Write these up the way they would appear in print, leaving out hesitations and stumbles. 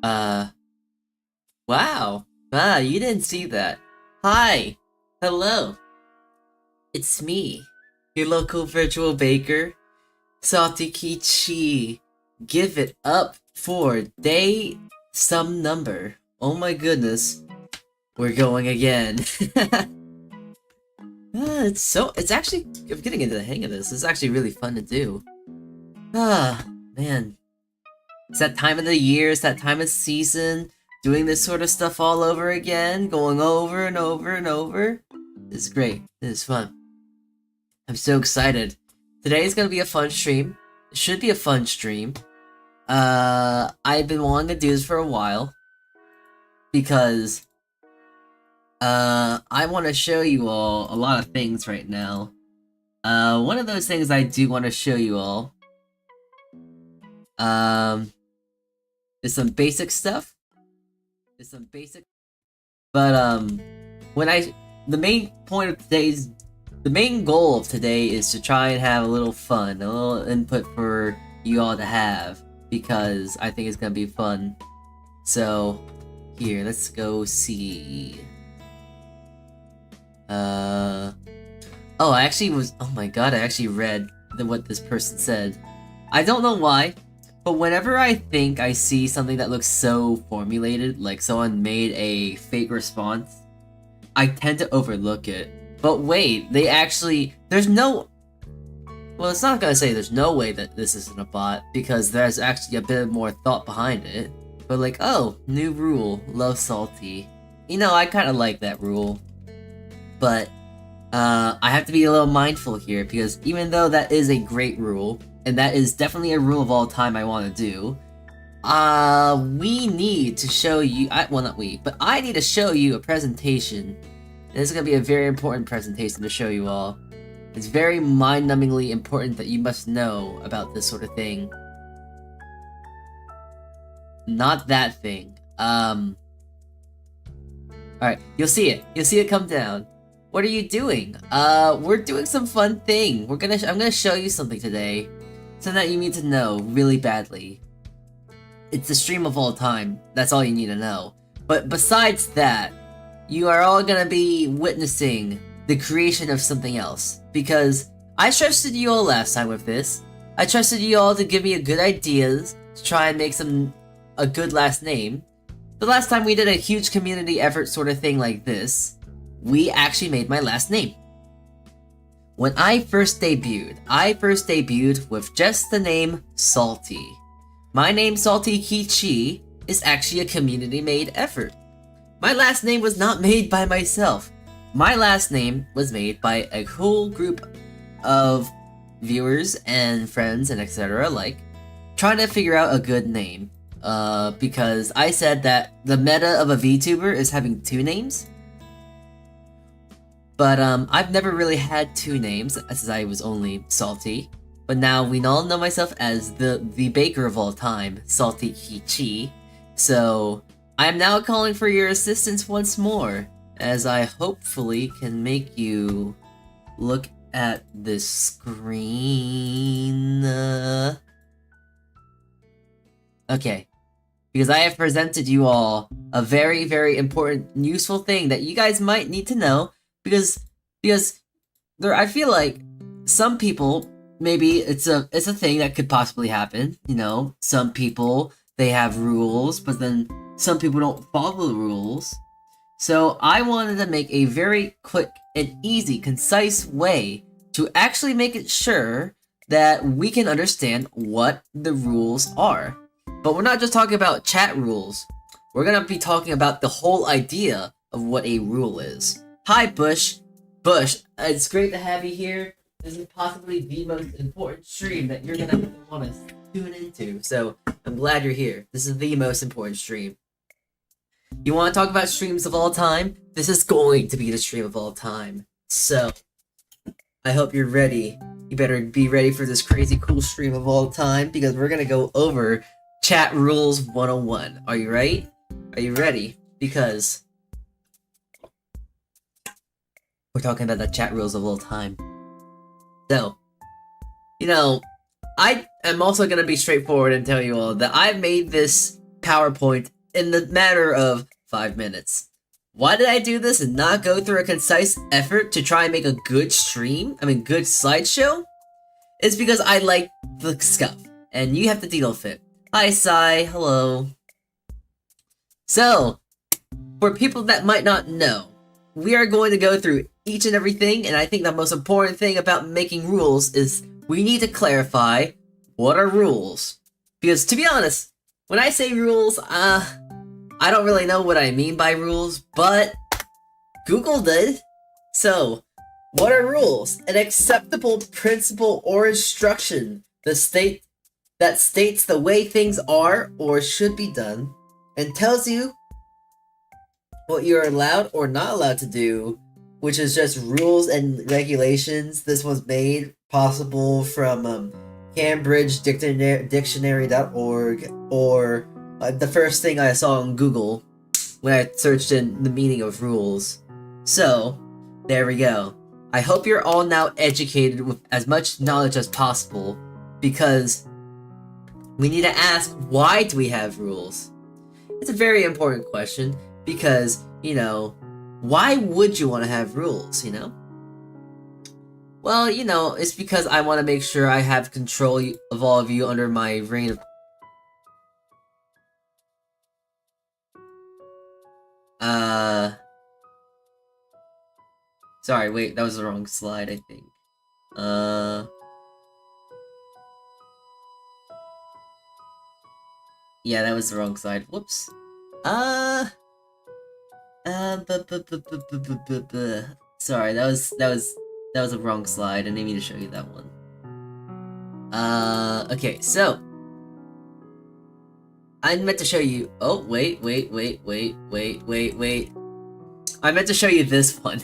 Uh, wow. Ah, you didn't see that. Hi. Hello. It's me, your local virtual baker, Salty Kichi. Give it up for day some number. Oh my goodness. We're going again. It's actually, I'm getting into the hang of this. It's actually really fun to do. Ah, man. It's that time of the year, it's that time of season, doing this sort of stuff all over again, going over and over and over. This is great. This is fun. I'm so excited. Today is gonna be a fun stream. It should be a fun stream. I've been wanting to do this for a while. Because, I want to show you all a lot of things right now. One of those things I do want to show you all, is some basic stuff. But, the main goal of today is to try and have a little fun, a little input for you all to have, because I think it's gonna be fun. So, here, let's go see. Oh, oh my god, I actually read what this person said. I don't know why, but whenever I think I see something that looks so formulated, like someone made a fake response, I tend to overlook it. But wait, there's no... Well, it's not gonna say there's no way that this isn't a bot, because there's actually a bit more thought behind it. But like, oh, new rule, love salty. You know, I kinda like that rule. But, I have to be a little mindful here, because even though that is a great rule, and that is definitely a rule of all time I want to do, we need to show you, well not we, but I need to show you a presentation. And this is going to be a very important presentation to show you all. It's very mind-numbingly important that you must know about this sort of thing. Not that thing. Alright, you'll see it. You'll see it come down. What are you doing? We're doing some fun thing. I'm gonna show you something today. Something that you need to know really badly. It's the stream of all time. That's all you need to know. But besides that, you are all gonna be witnessing the creation of something else. Because I trusted you all last time with this. I trusted you all to give me a good ideas to try and make a good last name. The last time we did a huge community effort sort of thing like this, we actually made my last name. When I first debuted with just the name Salty. My name, Salty Kichi, is actually a community-made effort. My last name was not made by myself. My last name was made by a whole group of viewers and friends and etc. alike, trying to figure out a good name. Because I said that the meta of a Vtuber is having two names. But, I've never really had two names, since I was only Salty. But now we all know myself as the baker of all time, Salty Kichi. So, I am now calling for your assistance once more, as I hopefully can make you look at this screen. Okay. Because I have presented you all a very, very important, useful thing that you guys might need to know. Because I feel like some people, maybe it's a thing that could possibly happen, you know? Some people, they have rules, but then some people don't follow the rules. So I wanted to make a very quick and easy, concise way to actually make it sure that we can understand what the rules are. But we're not just talking about chat rules. We're gonna be talking about the whole idea of what a rule is. Hi, Bush. Bush, it's great to have you here. This is possibly the most important stream that you're gonna want to tune into. So, I'm glad you're here. This is the most important stream. You want to talk about streams of all time? This is going to be the stream of all time. So, I hope you're ready. You better be ready for this crazy cool stream of all time, because we're gonna go over Chat Rules 101. Are you ready? Are you ready? Because we're talking about the chat rules of all time. So, you know, I am also gonna be straightforward and tell you all that I've made this PowerPoint in the matter of 5 minutes. Why did I do this and not go through a concise effort to try and make a good good slideshow? It's because I like the stuff, and you have to deal with it. Hi, Sai. Hello. So, for people that might not know, we are going to go through each and everything, and I think the most important thing about making rules is we need to clarify what are rules. Because, to be honest, when I say rules, I don't really know what I mean by rules, but Google did. So, what are rules? An acceptable principle or instruction that states the way things are or should be done, and tells you what you're allowed or not allowed to do, which is just rules and regulations. This was made possible from Cambridge Dictionary.org, or the first thing I saw on Google when I searched in the meaning of rules. So, there we go. I hope you're all now educated with as much knowledge as possible, because we need to ask, why do we have rules? It's a very important question, because, why would you want to have rules, Well, it's because I want to make sure I have control of all of you under my reign of... Sorry, wait, that was the wrong slide, I think. Yeah, that was the wrong slide. Whoops. Sorry, that was a wrong slide. I didn't mean to show you that one. Okay, so I meant to show you. Oh, wait. I meant to show you this one.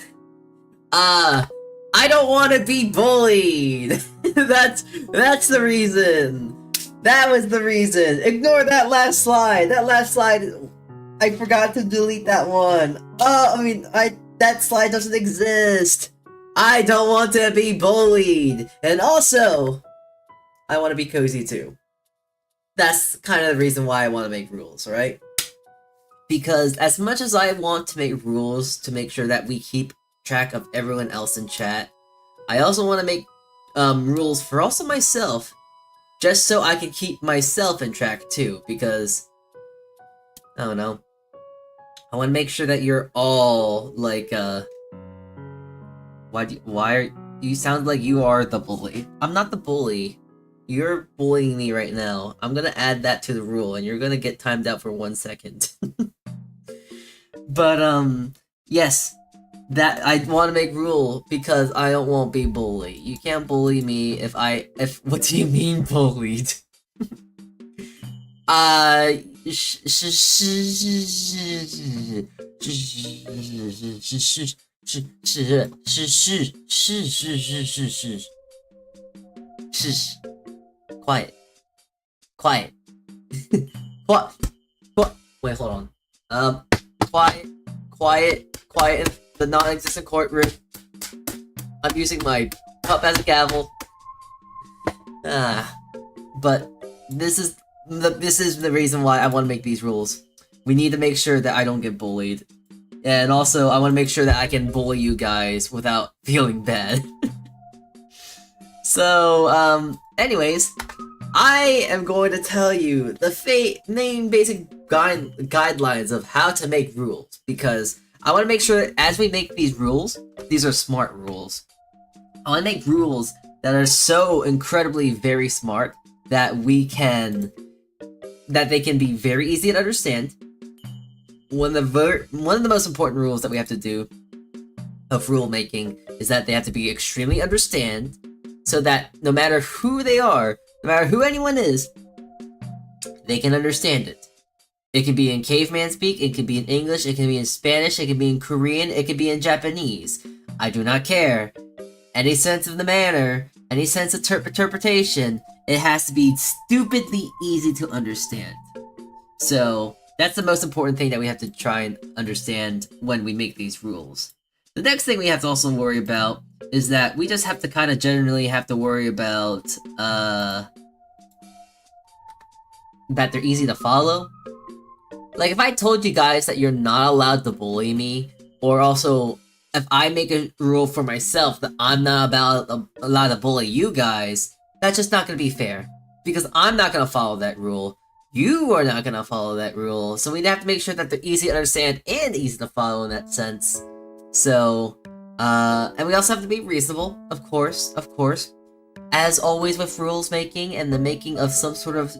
I don't want to be bullied. That's the reason. That was the reason. Ignore that last slide. That last slide, I forgot to delete that one. That slide doesn't exist. I don't want to be bullied. And also, I want to be cozy too. That's kind of the reason why I want to make rules, right? Because as much as I want to make rules to make sure that we keep track of everyone else in chat, I also want to make rules for also myself, just so I can keep myself in track too, because I don't know, I want to make sure that you're all like you sound like you are the bully. I'm not the bully. You're bullying me right now. I'm gonna add that to the rule, and you're gonna get timed out for 1 second. But yes, that I want to make rule because I don't want to be bullied. You can't bully me if what do you mean bullied? Quiet. What? Wait, hold on. Quiet in the non-existent courtroom. I'm using my cup as a gavel. But this is the reason why I want to make these rules. We need to make sure that I don't get bullied. And also, I want to make sure that I can bully you guys without feeling bad. So, anyways, I am going to tell you the main basic guidelines of how to make rules, because I want to make sure that as we make these rules, these are smart rules. I want to make rules that are so incredibly very smart that they can be very easy to understand. One of the most important rules that we have to do of rule making is that they have to be extremely understand, so that no matter who they are, no matter who anyone is, they can understand it. It can be in caveman speak, it can be in English, it can be in Spanish, it can be in Korean, it can be in Japanese. I do not care. Any sense of the manner, any sense of interpretation, it has to be stupidly easy to understand. So, that's the most important thing that we have to try and understand when we make these rules. The next thing we have to also worry about is that we just have to kind of generally have to worry about, that they're easy to follow. Like, if I told you guys that you're not allowed to bully me, or also, if I make a rule for myself that I'm not allowed to bully you guys, that's just not gonna be fair. Because I'm not gonna follow that rule. You are not gonna follow that rule. So we have to make sure that they're easy to understand and easy to follow in that sense. So, and we also have to be reasonable, of course. As always with rules making and the making of some sort of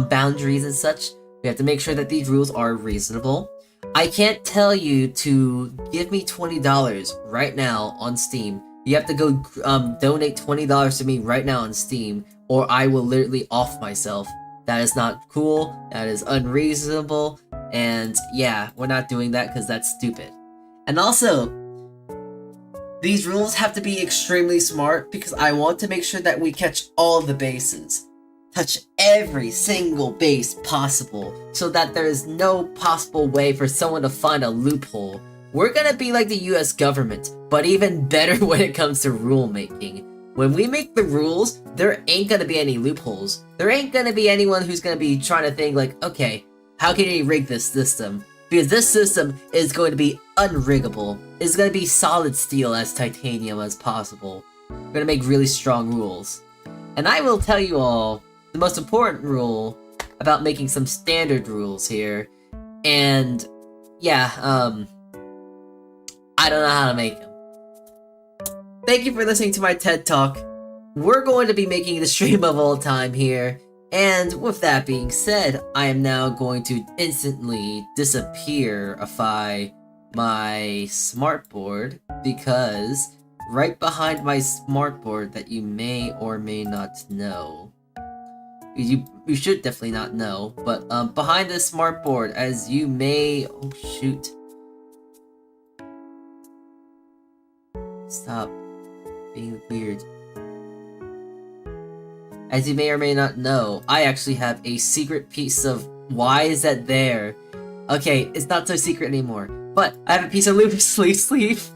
boundaries and such, we have to make sure that these rules are reasonable. I can't tell you to give me $20 right now on Steam. You have to go donate $20 to me right now on Steam, or I will literally off myself. That is not cool, that is unreasonable, and yeah, we're not doing that because that's stupid. And also, these rules have to be extremely smart because I want to make sure that we catch all the bases. Touch every single base possible so that there is no possible way for someone to find a loophole. We're gonna be like the US government, but even better when it comes to rule making. When we make the rules, there ain't gonna be any loopholes. There ain't gonna be anyone who's gonna be trying to think like, okay, how can you rig this system? Because this system is going to be unriggable. It's going to be solid steel as titanium as possible. We're going to make really strong rules. And I will tell you all the most important rule about making some standard rules here. And yeah, I don't know how to make them. Thank you for listening to my TED Talk. We're going to be making the stream of all time here. And with that being said, I am now going to instantly disappearify my smartboard because right behind my smartboard that you may or may not know, you should definitely not know, but behind this smartboard, as you may, oh shoot, stop being weird. As you may or may not know, I actually have a secret piece of... Why is that there? Okay, it's not so secret anymore. But I have a piece of loose leaf.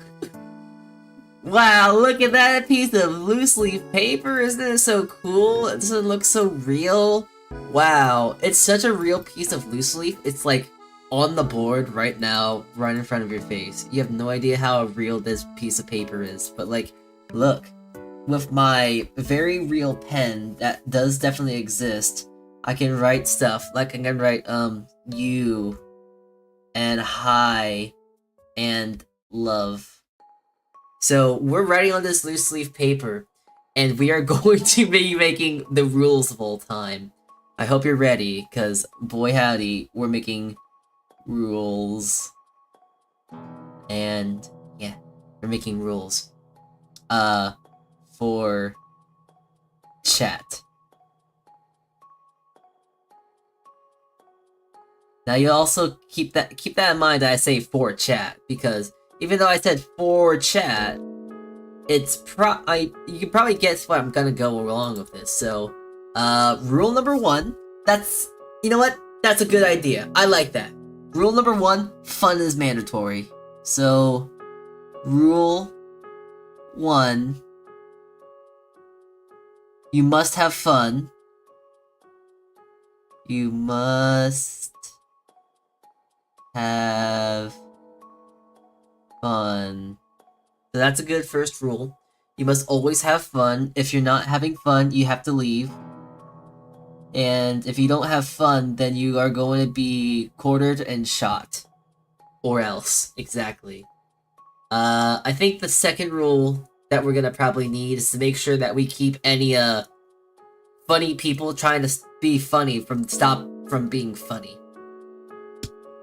Wow, look at that piece of loose leaf paper. Isn't it so cool? Doesn't it look so real? Wow, it's such a real piece of loose leaf. It's like on the board right now, right in front of your face. You have no idea how real this piece of paper is. But like, look. With my very real pen that does definitely exist, I can write stuff. Like I can write you and hi and love. So we're writing on this loose leaf paper, and we are going to be making the rules of all time. I hope you're ready, because boy howdy, we're making rules. And yeah, we're making rules. For chat. Now you also keep that in mind that I say for chat, because even though I said for chat, it's you can probably guess what I'm gonna go along with this. So, rule number 1, you know what? That's a good idea. I like that. Rule number 1, fun is mandatory. So, rule 1, you must have fun. You must have fun. So that's a good first rule. You must always have fun. If you're not having fun, you have to leave. And if you don't have fun, then you are going to be quartered and shot. Or else. Exactly. I think the second rule that we're gonna probably need is to make sure that we keep any funny people trying to be funny stop from being funny.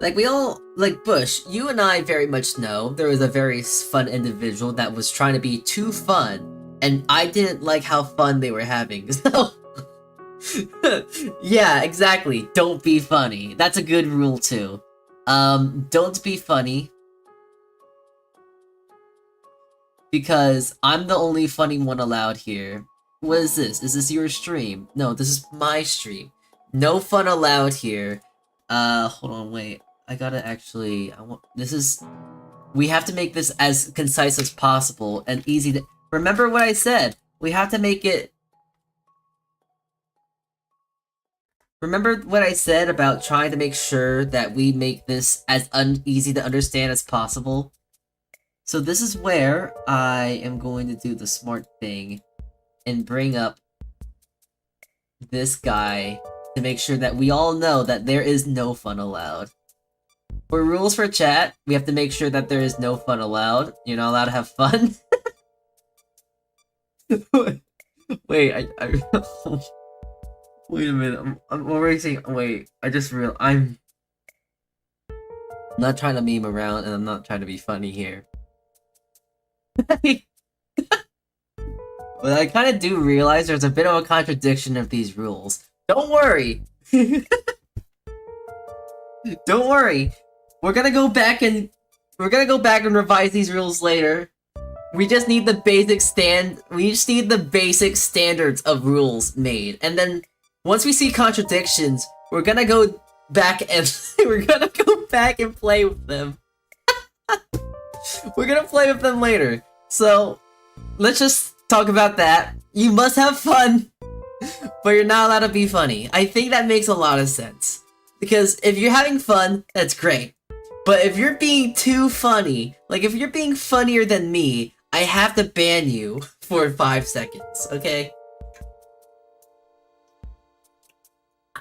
Like we all, like Bush, you and I very much know there was a very fun individual that was trying to be too fun, and I didn't like how fun they were having, so... yeah, exactly, don't be funny. That's a good rule too. Don't be funny. Because I'm the only funny one allowed here. What is this? Is this your stream? No, this is my stream. No fun allowed here. Hold on, wait. I gotta actually... we have to make this as concise as possible and easy to... Remember what I said! We have to make it remember what I said about trying to make sure that we make this as easy to understand as possible? So this is where I am going to do the smart thing and bring up this guy to make sure that we all know that there is no fun allowed. For rules for chat, we have to make sure that there is no fun allowed. You're not allowed to have fun. Wait, I wait a minute. I'm erasing. Wait, I just realized I'm not trying to meme around, and I'm not trying to be funny here. But I kind of do realize there's a bit of a contradiction of these rules. Don't worry. Don't worry. We're gonna go back and revise these rules later. We just need the basic standards of rules made, and then once we see contradictions, we're gonna go back and play with them. We're gonna play with them later. So let's just talk about that. You must have fun, but you're not allowed to be funny. I think that makes a lot of sense. Because if you're having fun, that's great. But if you're being too funny, like if you're being funnier than me, I have to ban you for 5 seconds, okay?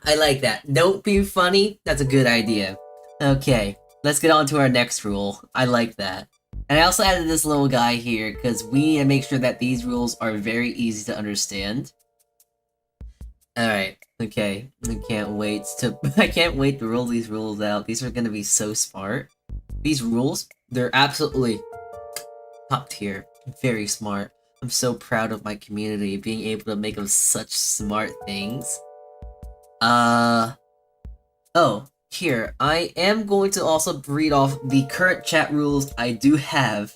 I like that. Don't be funny, that's a good idea. Okay, let's get on to our next rule. I like that. And I also added this little guy here, because we need to make sure that these rules are very easy to understand. Alright, okay. I can't wait to roll these rules out. These are gonna be so smart. These rules, they're absolutely top tier. Very smart. I'm so proud of my community being able to make them such smart things. Oh, here. I am going to also read off the current chat rules I do have.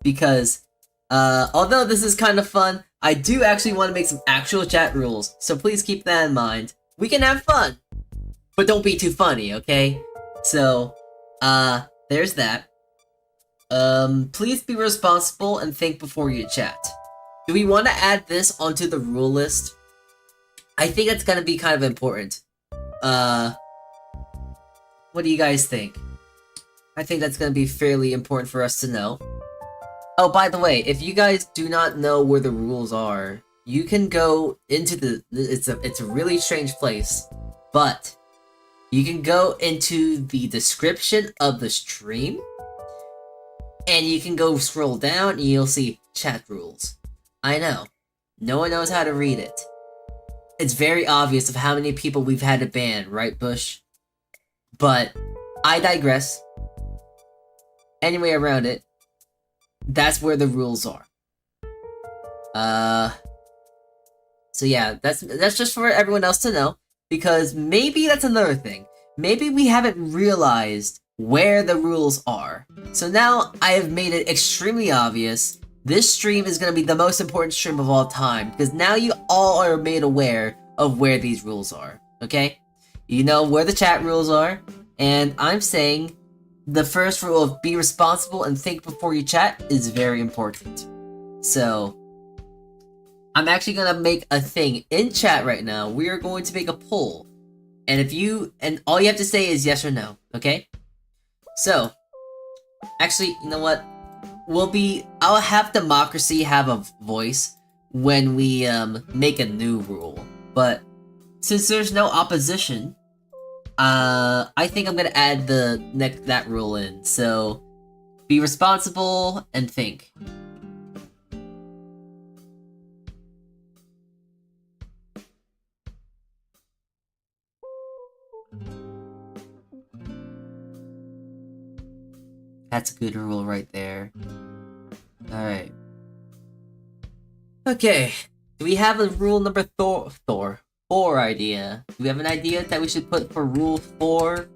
Because, although this is kind of fun, I do actually want to make some actual chat rules, so please keep that in mind. We can have fun, but don't be too funny, okay? So, there's that. Please be responsible and think before you chat. Do we want to add this onto the rule list? I think that's gonna be kind of important. What do you guys think? I think that's gonna be fairly important for us to know. Oh, by the way, if you guys do not know where the rules are, you can go into the... It's a really strange place, but you can go into the description of the stream, and you can go scroll down, and you'll see chat rules. I know. No one knows how to read it. It's very obvious of how many people we've had to ban, right, Bush? But I digress. Anyway, around it, that's where the rules are. So yeah, that's just for everyone else to know, because maybe that's another thing. Maybe we haven't realized where the rules are. So now I have made it extremely obvious. This stream is going to be the most important stream of all time, because now you all are made aware of where these rules are, okay? You know where the chat rules are, and I'm saying the first rule of be responsible and think before you chat is very important. So, I'm actually going to make a thing in chat right now. We are going to make a poll, and all you have to say is yes or no, okay? So, actually, you know what? I'll have democracy have a voice when we make a new rule. But since there's no opposition, I think I'm gonna add that rule in. So be responsible and think. That's a good rule right there. Alright. Okay. Do we have a rule number 4 idea? Do we have an idea that we should put for rule 4?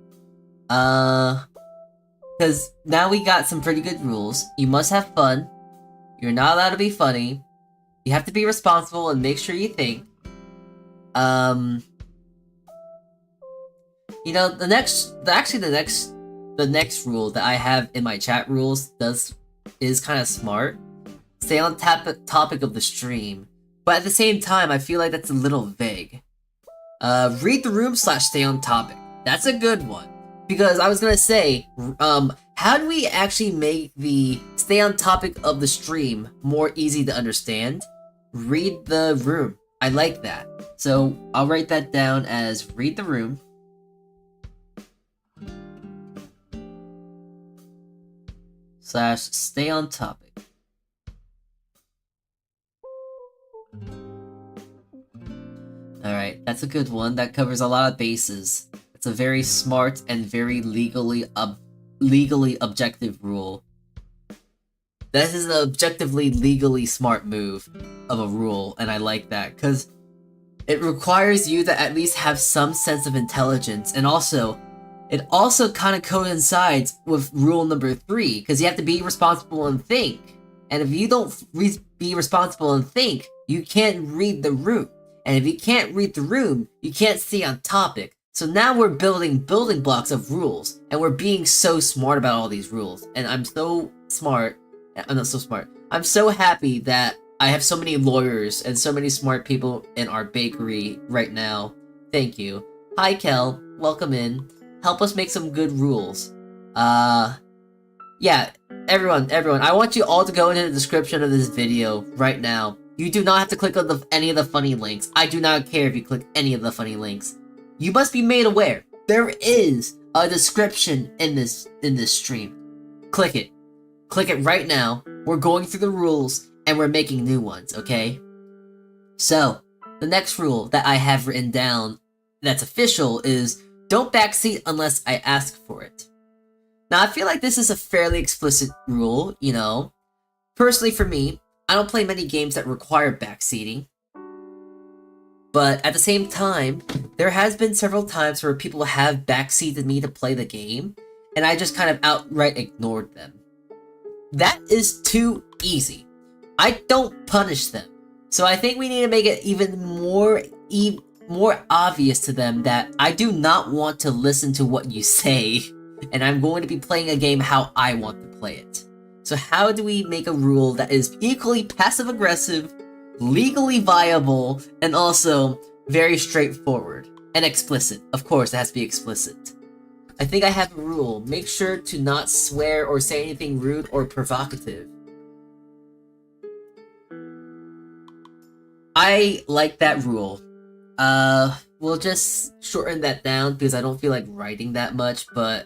Because now we got some pretty good rules. You must have fun. You're not allowed to be funny. You have to be responsible and make sure you think. You know, the next rule that I have in my chat rules is kind of smart. Stay on topic of the stream, but at the same time, I feel like that's a little vague. Read the room / stay on topic. That's a good one. Because I was gonna say, how do we actually make the stay on topic of the stream more easy to understand? Read the room. I like that. So I'll write that down as read the room. / stay on topic. Alright, that's a good one. That covers a lot of bases. It's a very smart and very legally objective rule. That is an objectively legally smart move of a rule, and I like that, because it requires you to at least have some sense of intelligence, and it also kind of coincides with rule number 3, because you have to be responsible and think. And if you don't be responsible and think, you can't read the room. And if you can't read the room, you can't stay on topic. So now we're building blocks of rules, and we're being so smart about all these rules. And I'm so smart. I'm not so smart. I'm so happy that I have so many lawyers and so many smart people in our bakery right now. Thank you. Hi, Kel. Welcome in. Help us make some good rules. Yeah, everyone, I want you all to go into the description of this video right now. You do not have to click on any of the funny links. I do not care if you click any of the funny links. You must be made aware. There is a description in this stream. Click it. Click it right now. We're going through the rules and we're making new ones, okay? So, the next rule that I have written down that's official is don't backseat unless I ask for it. Now, I feel like this is a fairly explicit rule, you know. Personally, for me, I don't play many games that require backseating. But at the same time, there has been several times where people have backseated me to play the game, and I just kind of outright ignored them. That is too easy. I don't punish them. So I think we need to make it even more obvious to them that I do not want to listen to what you say, and I'm going to be playing a game how I want to play it. So how do we make a rule that is equally passive-aggressive, legally viable, and also very straightforward and explicit? Of course, it has to be explicit. I think I have a rule. Make sure to not swear or say anything rude or provocative. I like that rule. We'll just shorten that down because I don't feel like writing that much, but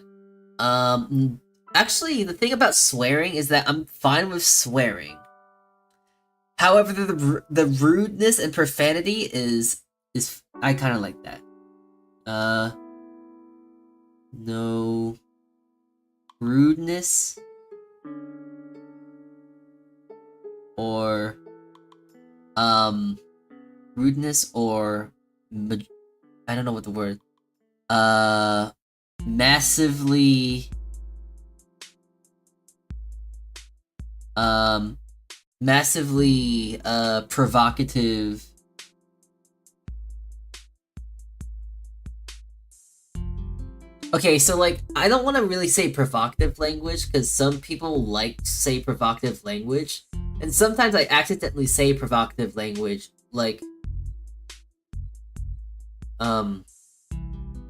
actually, the thing about swearing is that I'm fine with swearing. However, the rudeness and profanity is I kind of like that. No rudeness or I don't know what the word. Massively provocative. Okay, so like, I don't want to really say provocative language because some people like to say provocative language, and sometimes I accidentally say provocative language, like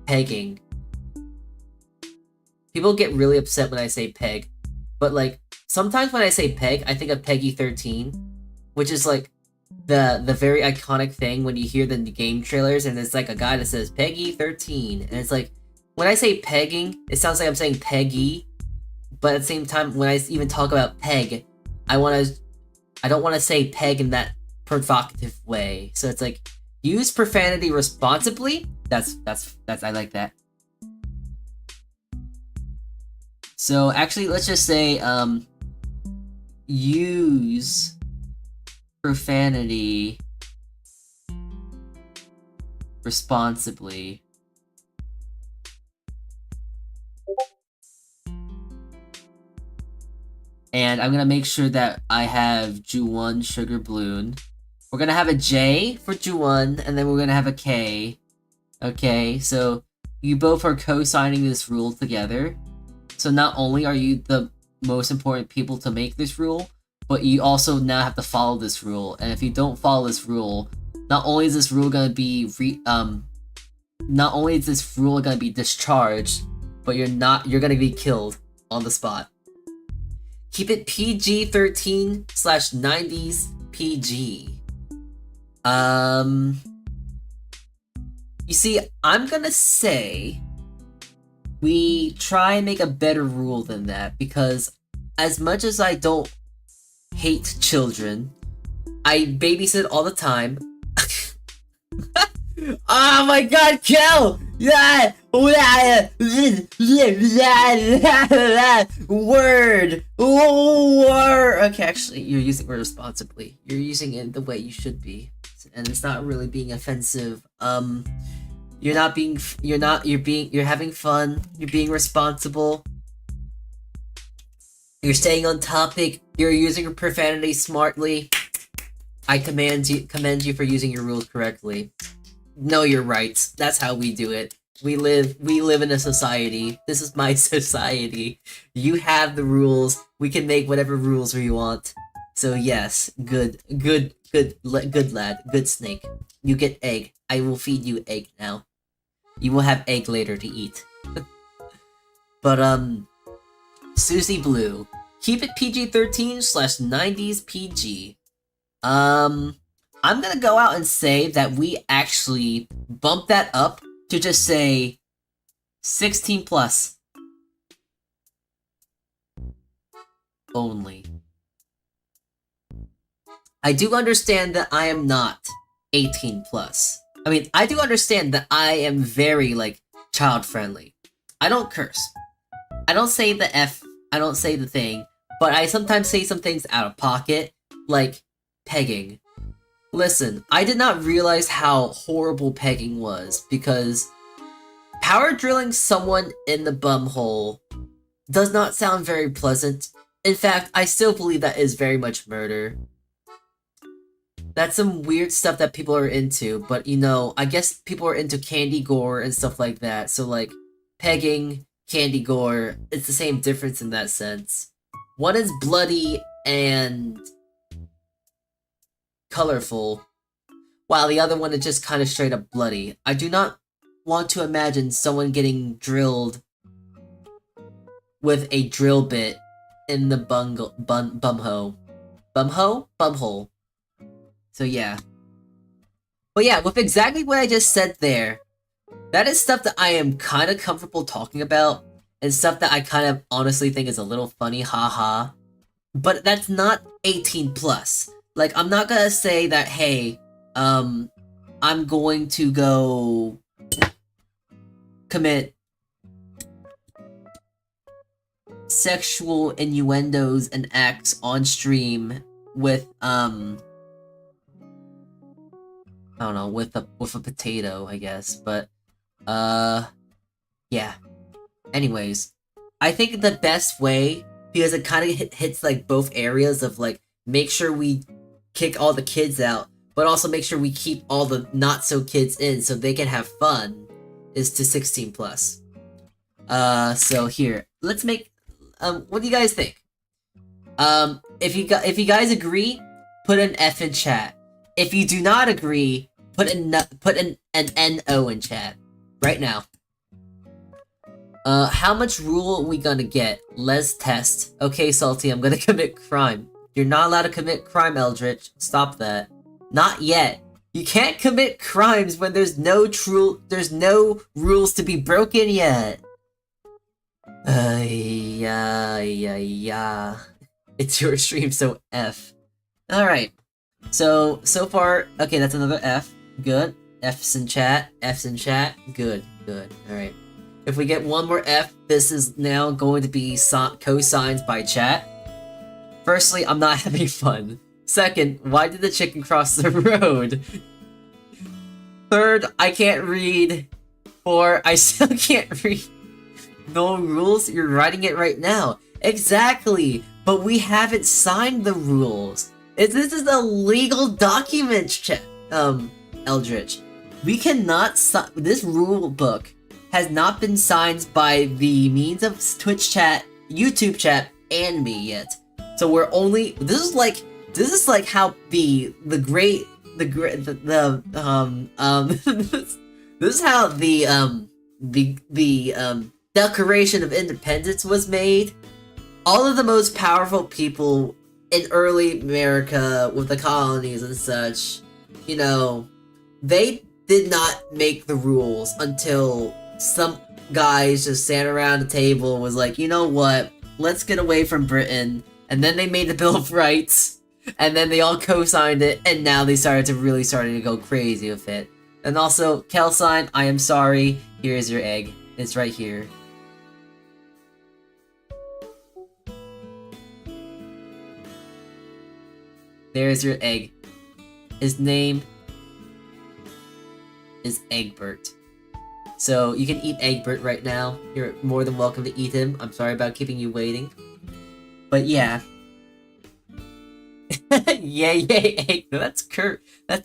pegging. People get really upset when I say peg, but like sometimes when I say peg, I think of Peggy 13, which is like the very iconic thing when you hear the game trailers and it's like a guy that says Peggy 13, and it's like when I say pegging, it sounds like I'm saying Peggy, but at the same time when I even talk about peg, I don't want to say peg in that provocative way. So it's like use profanity responsibly. That's I like that. So actually, let's just say use profanity responsibly. And I'm gonna make sure that I have Juwon Sugar Balloon. We're gonna have a J for Juwon, and then we're gonna have a K. Okay, so you both are co-signing this rule together. So not only are you the most important people to make this rule, but you also now have to follow this rule. And if you don't follow this rule, not only is this rule gonna be not only is this rule gonna be discharged, but you're gonna be killed on the spot. Keep it PG-13/90s PG. You see, I'm gonna say we try and make a better rule than that, because as much as I don't hate children, I babysit all the time. Oh my god, Kel! Word! Okay, actually, you're using it responsibly. You're using it the way you should be. And it's not really being offensive. You're having fun. You're being responsible. You're staying on topic. You're using your profanity smartly. I commend you for using your rules correctly. Know your rights. That's how we do it. We live in a society. This is my society. You have the rules. We can make whatever rules we want. So yes, good lad, good snake. You get egg. I will feed you egg now. You will have egg later to eat. But Susie Blue, keep it PG-13/90s PG. I'm gonna go out and say that we actually bump that up to just say 16 plus only. I do understand that I am not 18 plus. I mean, I do understand that I am very, like, child friendly. I don't curse. I don't say the F, I don't say the thing, but I sometimes say some things out of pocket, like pegging. Listen, I did not realize how horrible pegging was, because power drilling someone in the bumhole does not sound very pleasant. In fact, I still believe that is very much murder. That's some weird stuff that people are into, but you know, I guess people are into candy gore and stuff like that, so like, pegging, candy gore, it's the same difference in that sense. One is bloody and colorful, while the other one is just kind of straight up bloody. I do not want to imagine someone getting drilled with a drill bit in the bumhole. Bumhole? So yeah. But yeah, with exactly what I just said there, that is stuff that I am kind of comfortable talking about, and stuff that I kind of honestly think is a little funny, haha. But that's not 18 plus. Like, I'm not gonna say that, hey, I'm going to go commit sexual innuendos and acts on stream with, I don't know, with a potato, I guess, but, yeah. Anyways, I think the best way, because it kind of hits, like, both areas of, like, make sure we kick all the kids out, but also make sure we keep all the not-so-kids in so they can have fun, is to 16 plus. So here, let's make, what do you guys think? If you guys agree, put an F in chat. If you do not agree, put an NO in chat. Right now. How much rule are we gonna get? Let's test. Okay, Salty, I'm gonna commit crime. You're not allowed to commit crime, Eldritch. Stop that. Not yet. You can't commit crimes when there's no rules to be broken yet. Yeah. It's your stream, so F. Alright. So far, okay, that's another F. Good. F's in chat. Good. Alright. If we get one more F, this is now going to be co-signed by chat. Firstly, I'm not having fun. Second, why did the chicken cross the road? Third, I can't read. Four, I still can't read. No rules? You're writing it right now. Exactly, but we haven't signed the rules. This is a legal document, Eldritch. We cannot sign. This rule book has not been signed by the means of Twitch chat, YouTube chat, and me yet. So we're only. This is like This is how the Declaration of Independence was made. All of the most powerful people in early America with the colonies and such, you know, they did not make the rules until some guys just sat around the table and was like, you know what, let's get away from Britain. And then they made the Bill of Rights, and then they all co-signed it, and now they started to go crazy with it. And also, Kelsign, I am sorry, here's your egg. It's right here. There's your egg. His name is Egbert. So you can eat Egbert right now. You're more than welcome to eat him. I'm sorry about keeping you waiting. But yeah. Yay, egg. No, that's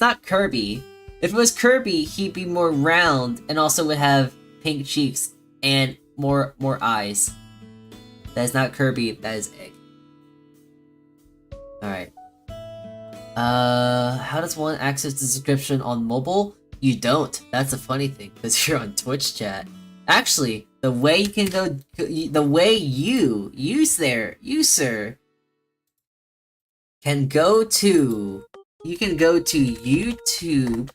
not Kirby. If it was Kirby, he'd be more round and also would have pink cheeks and more eyes. That is not Kirby, that is Egg. Alright. How does one access the description on mobile? You don't. That's a funny thing, because you're on Twitch chat. Actually, the way you can go, the way you sir, can go to, you can go to YouTube,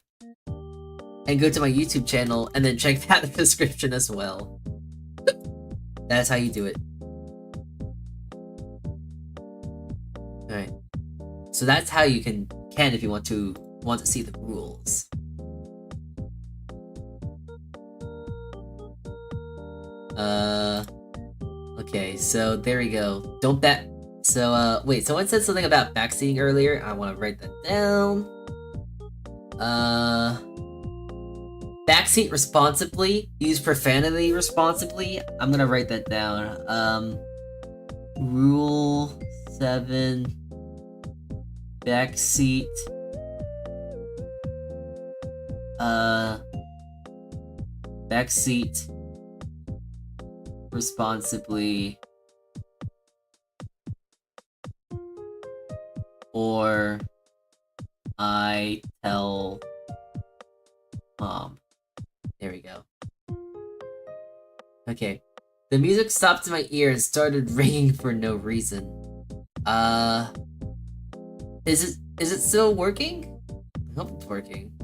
and go to my YouTube channel, and then check that description as well. That's how you do it. Alright. So that's how you can if you want to see the rules. Okay, so there we go. Don't back. So, wait, someone said something about backseating earlier. I want to write that down. Backseat responsibly. Use profanity responsibly. I'm gonna write that down. Rule 7. Backseat. Backseat responsibly, or I tell Mom. There we go. Okay. The music stopped in my ear and started ringing for no reason. Is it still working? I hope it's working.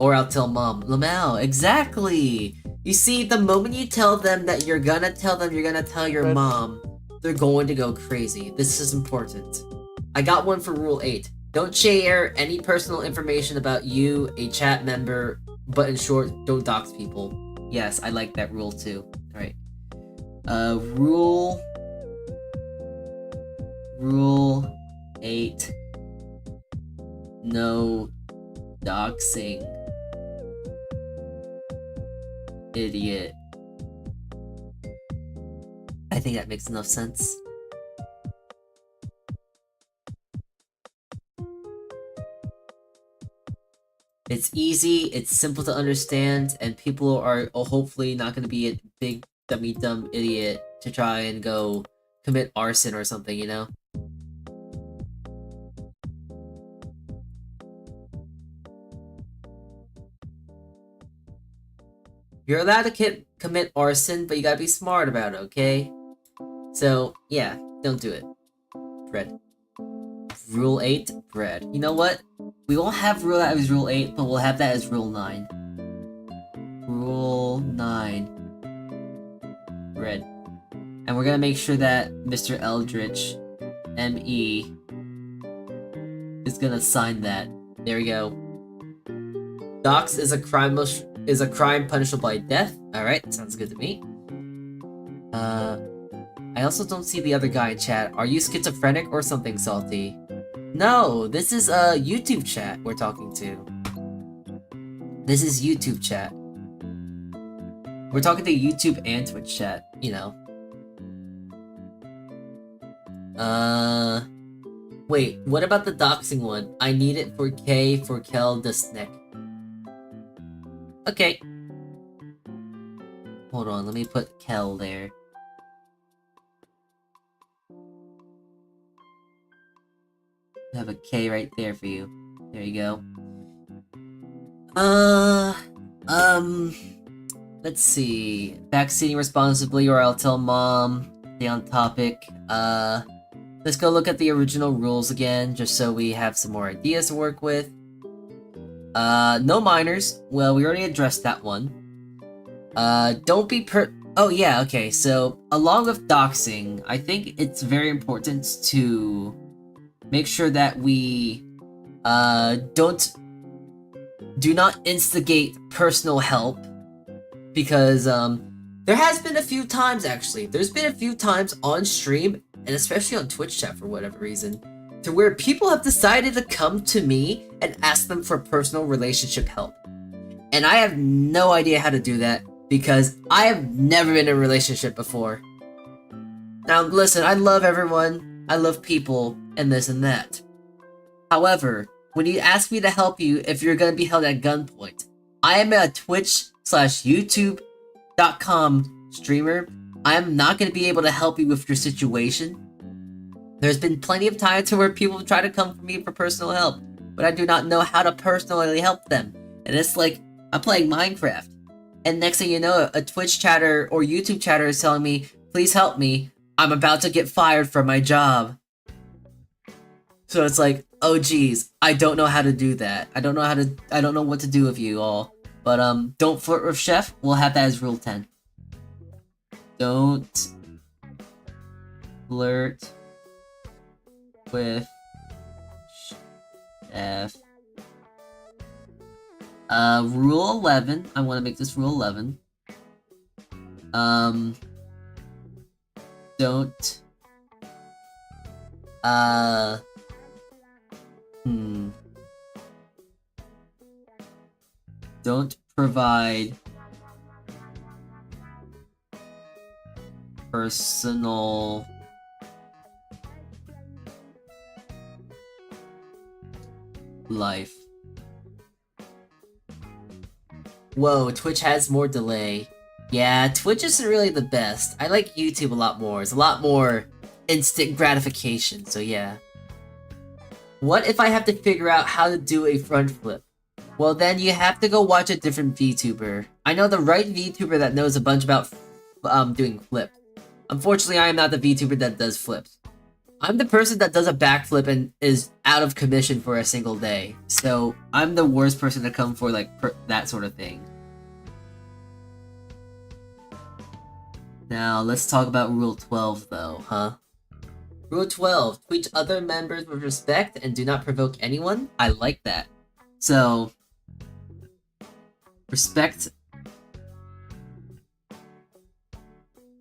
Or I'll tell Mom. Lamau, exactly! You see, the moment you tell them that you're gonna tell your mom, they're going to go crazy. This is important. I got one for Rule 8. Don't share any personal information about you, a chat member, but in short, don't dox people. Yes, I like that rule too. Alright. Rule 8. No doxing. Idiot. I think that makes enough sense. It's easy, it's simple to understand, and people are hopefully not going to be a big dumb idiot to try and go commit arson or something, you know? You're allowed to commit arson, but you gotta be smart about it, okay? So, yeah, don't do it. Bread. Rule 8, bread. You know what? We won't have that as Rule 8, but we'll have that as Rule 9. Rule 9. Bread. And we're gonna make sure that Mr. Eldritch, M.E., is gonna sign that. There we go. Dox is a crime punishable by death. Alright, that sounds good to me. I also don't see the other guy in chat. Are you schizophrenic or something, Salty? No, this is a YouTube chat we're talking to. This is YouTube chat. We're talking to YouTube and Twitch chat, you know. Wait, what about the doxing one? I need it for K for Kel the Snick. Okay. Hold on, let me put Kel there. I have a K right there for you. There you go. Let's see. Backseating responsibly or I'll tell mom. Stay on topic. Let's go look at the original rules again, just so we have some more ideas to work with. No minors. Well, we already addressed that one. Don't be Oh yeah, okay, so along with doxing, I think it's very important to make sure that we do not instigate personal help, because there has been a few times, actually. There's been a few times on stream, and especially on Twitch chat for whatever reason, to where people have decided to come to me and ask them for personal relationship help. And I have no idea how to do that, because I have never been in a relationship before. Now listen, I love everyone, I love people, and this and that. However, when you ask me to help you if you're gonna be held at gunpoint, I am a Twitch/YouTube.com streamer. I am not gonna be able to help you with your situation. There's been plenty of times where people try to come for me for personal help, but I do not know how to personally help them. And it's like, I'm playing Minecraft. And next thing you know, a Twitch chatter or YouTube chatter is telling me, please help me, I'm about to get fired from my job. So it's like, oh geez, I don't know how to do that. I don't know what to do with you all. But don't flirt with Chef, we'll have that as rule 10. Don't flirt with Chef. Rule 11. I want to make this rule 11. Don't. Don't provide personal life. Whoa, Twitch has more delay. Yeah, Twitch isn't really the best. I like YouTube a lot more. It's a lot more instant gratification, so yeah. What if I have to figure out how to do a front flip? Well, then you have to go watch a different VTuber. I know the right VTuber that knows a bunch about doing flips. Unfortunately, I am not the VTuber that does flips. I'm the person that does a backflip and is out of commission for a single day. So I'm the worst person to come for like that sort of thing. Now let's talk about Rule 12 though, huh? Rule 12, treat other members with respect and do not provoke anyone. I like that. So, respect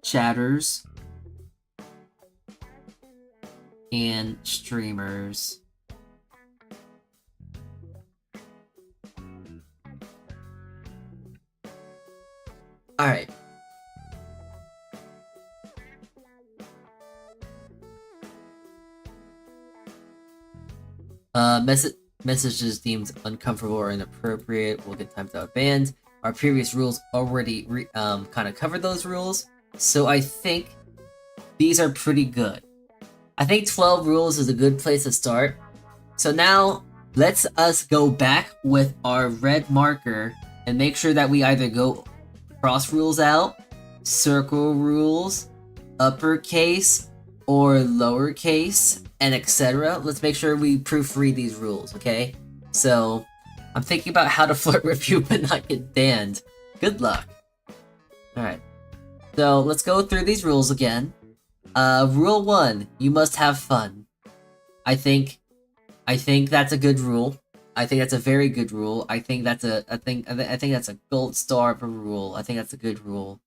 chatters and streamers. Alright. Messages deemed uncomfortable or inappropriate will get timed out banned. Our previous rules already kind of covered those rules, so I think these are pretty good. I think 12 rules is a good place to start. So now, let's us go back with our red marker and make sure that we either go cross rules out, circle rules, uppercase, or lowercase, and etc. Let's make sure we proofread these rules, okay? So, I'm thinking about how to flirt with you but not get banned. Good luck. Alright. So, let's go through these rules again. Rule 1, you must have fun. I think that's a good rule. I think that's a very good rule. I think that's a gold star per rule. I think that's a good rule.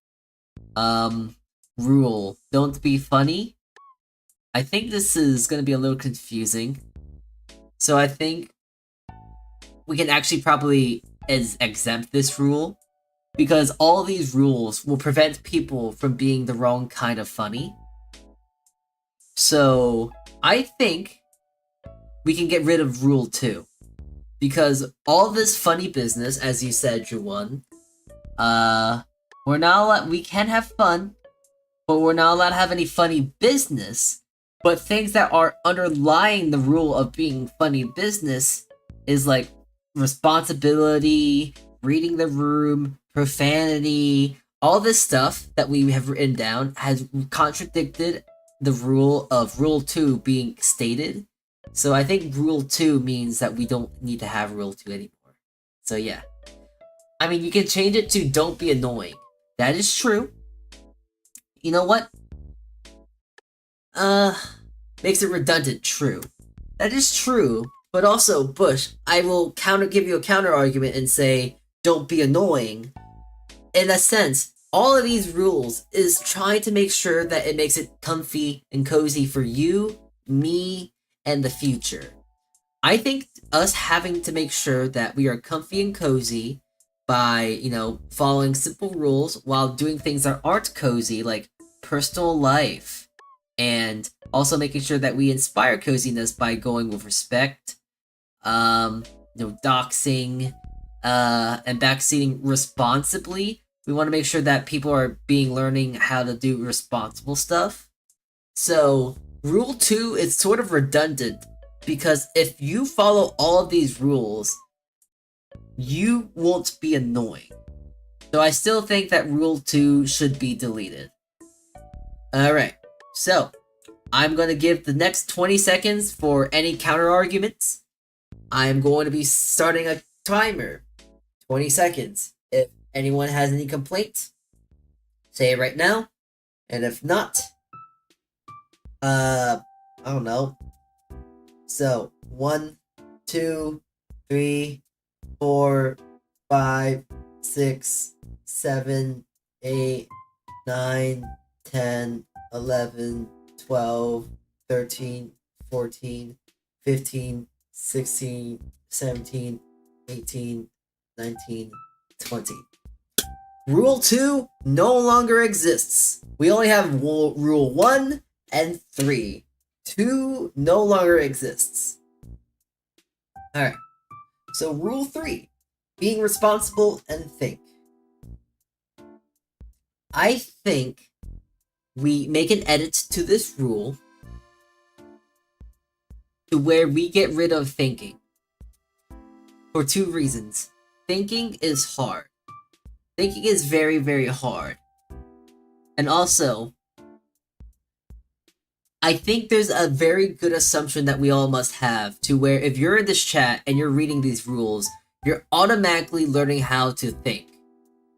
Rule, don't be funny. I think this is gonna be a little confusing. So I think we can actually probably exempt this rule, because all these rules will prevent people from being the wrong kind of funny. So I think we can get rid of rule 2. Because all this funny business, as you said, Juwon, we can have fun, but we're not allowed to have any funny business. But things that are underlying the rule of being funny business is like responsibility, reading the room, profanity, all this stuff that we have written down has contradicted the rule of Rule 2 being stated. So I think Rule 2 means that we don't need to have Rule 2 anymore. So yeah. I mean, you can change it to don't be annoying. That is true. You know what? Makes it redundant, true. That is true, but also, Bush, I will give you a counter argument and say, don't be annoying. In a sense, all of these rules is trying to make sure that it makes it comfy and cozy for you, me, and the future. I think us having to make sure that we are comfy and cozy by, following simple rules while doing things that aren't cozy, like personal life, and also making sure that we inspire coziness by going with respect, doxing, and backseating responsibly. We want to make sure that people are learning how to do responsible stuff. So, Rule 2 is sort of redundant, because if you follow all of these rules, you won't be annoying. So I still think that Rule 2 should be deleted. Alright, so I'm going to give the next 20 seconds for any counter arguments. I'm going to be starting a timer. 20 seconds. If anyone has any complaints, say it right now. And if not, I don't know. So, 1, 2, 3, 4, 5, 6, 7, 8, 9, 10, 11, 12, 13, 14, 15, 16, 17, 18, 19, 20. Rule 2 no longer exists. We only have Rule 1 and 3. 2 no longer exists. Alright. So Rule 3. Being responsible and think. I think we make an edit to this rule to where we get rid of thinking. For 2 reasons. Thinking is hard. Thinking is very, very hard. And also, I think there's a very good assumption that we all must have to where if you're in this chat and you're reading these rules, you're automatically learning how to think.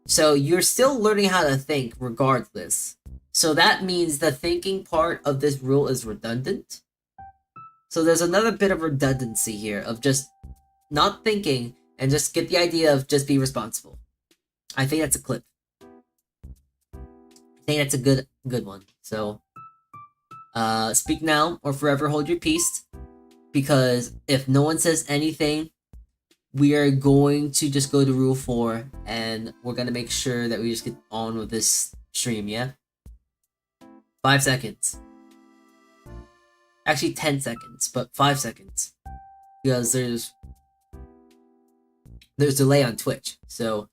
So you're still learning how to think regardless. So that means the thinking part of this rule is redundant. So there's another bit of redundancy here of just not thinking and just get the idea of just be responsible. I think that's a clip. I think that's a good one. So, speak now or forever hold your peace. Because if no one says anything, we are going to just go to Rule 4 and we're going to make sure that we just get on with this stream, yeah? 5 seconds. Actually 10 seconds, but 5 seconds. Because there's delay on Twitch. So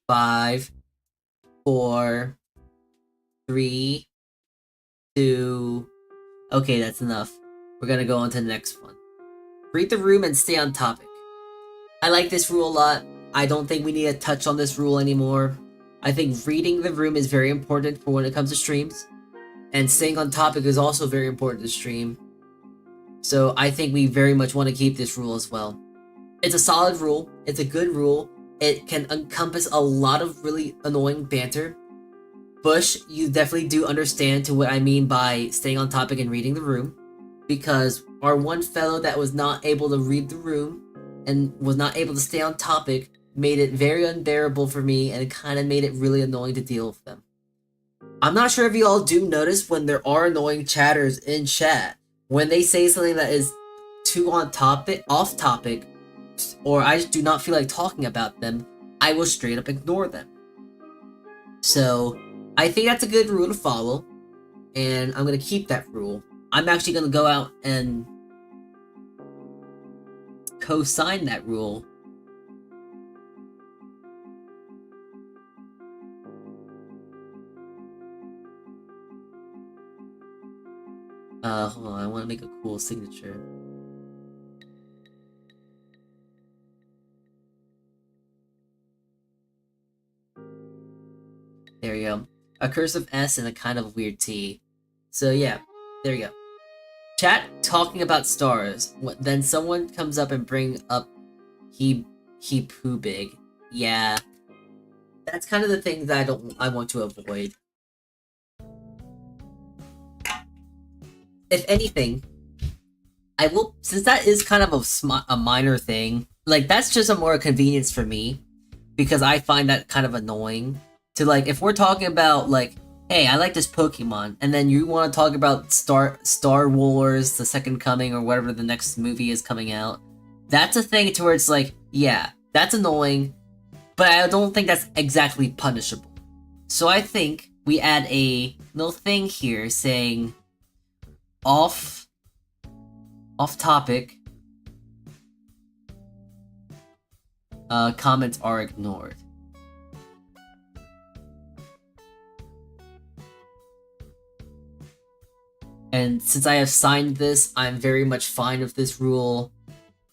5, 4, 3, 2. Okay, that's enough. We're gonna go on to the next one. Read the room and stay on topic. I like this rule a lot. I don't think we need to touch on this rule anymore. I think reading the room is very important for when it comes to streams. And staying on topic is also very important to stream. So I think we very much want to keep this rule as well. It's a solid rule. It's a good rule. It can encompass a lot of really annoying banter. Bush, you definitely do understand to what I mean by staying on topic and reading the room. Because our one fellow that was not able to read the room and was not able to stay on topic made it very unbearable for me, and it kind of made it really annoying to deal with them. I'm not sure if you all do notice when there are annoying chatters in chat. When they say something that is too off topic, or I just do not feel like talking about them, I will straight up ignore them. So, I think that's a good rule to follow, and I'm going to keep that rule. I'm actually going to go out and co-sign that rule. Hold on, I want to make a cool signature. There you go. A cursive S and a kind of weird T. So yeah, there you go. Chat talking about stars. Then someone comes up and bring up he poo big. Yeah, that's kind of the thing that I want to avoid. If anything, I will, since that is kind of a minor thing. Like, that's just a more convenience for me, because I find that kind of annoying. To, like, if we're talking about, like, hey, I like this Pokemon, and then you want to talk about Star Wars, The Second Coming, or whatever the next movie is coming out, that's a thing to where it's like, yeah, that's annoying, but I don't think that's exactly punishable. So I think we add a little thing here saying, off topic, comments are ignored. And since I have signed this, I'm very much fine with this rule.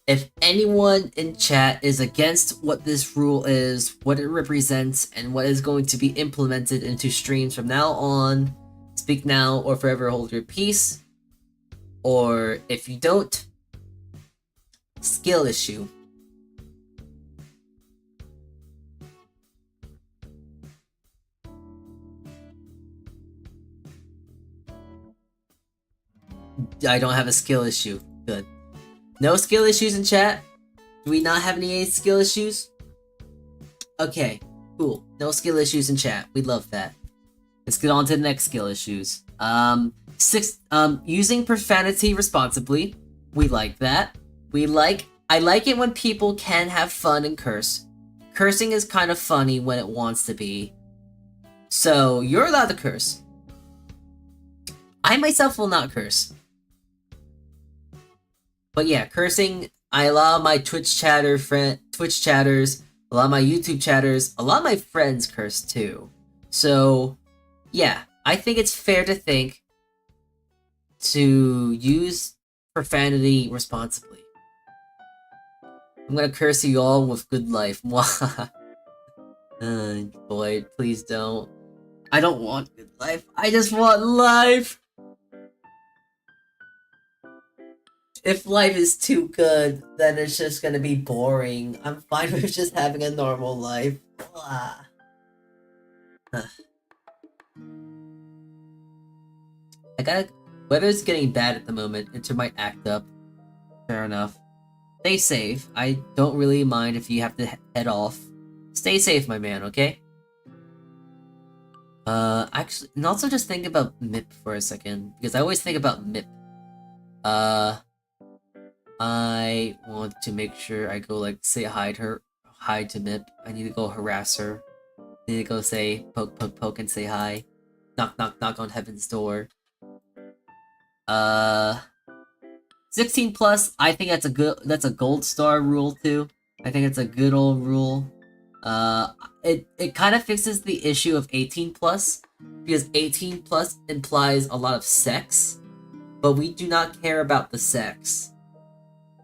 If anyone in chat is against what this rule is, what it represents, and what is going to be implemented into streams from now on, speak now or forever hold your peace. Or if you don't, skill issue. I don't have a skill issue. Good. No skill issues in chat? Do we not have any skill issues? Okay, cool. No skill issues in chat. We love that. Let's get on to the next skill issues. Using profanity responsibly. We like that. I like it when people can have fun and curse. Cursing is kind of funny when it wants to be. So, you're allowed to curse. I myself will not curse. But yeah, cursing, I allow my Twitch chatters, a lot of my YouTube chatters, a lot of my friends curse too. So, yeah, I think it's fair to think to use profanity responsibly. I'm gonna curse you all with good life. Boy, please don't. I don't want good life. I just want life! If life is too good, then it's just gonna be boring. I'm fine with just having a normal life. Weather's getting bad at the moment. Winter might act up. Fair enough. Stay safe. I don't really mind if you have to head off. Stay safe, my man, okay? Actually, and also just think about MIP for a second, because I always think about MIP. I want to make sure I go, like, say hi to MIP. I need to go harass her. I need to go say poke and say hi. Knock on heaven's door. 16 plus, I think that's a gold star rule too. I think it's a good old rule. It kind of fixes the issue of 18 plus, because 18 plus implies a lot of sex, but we do not care about the sex.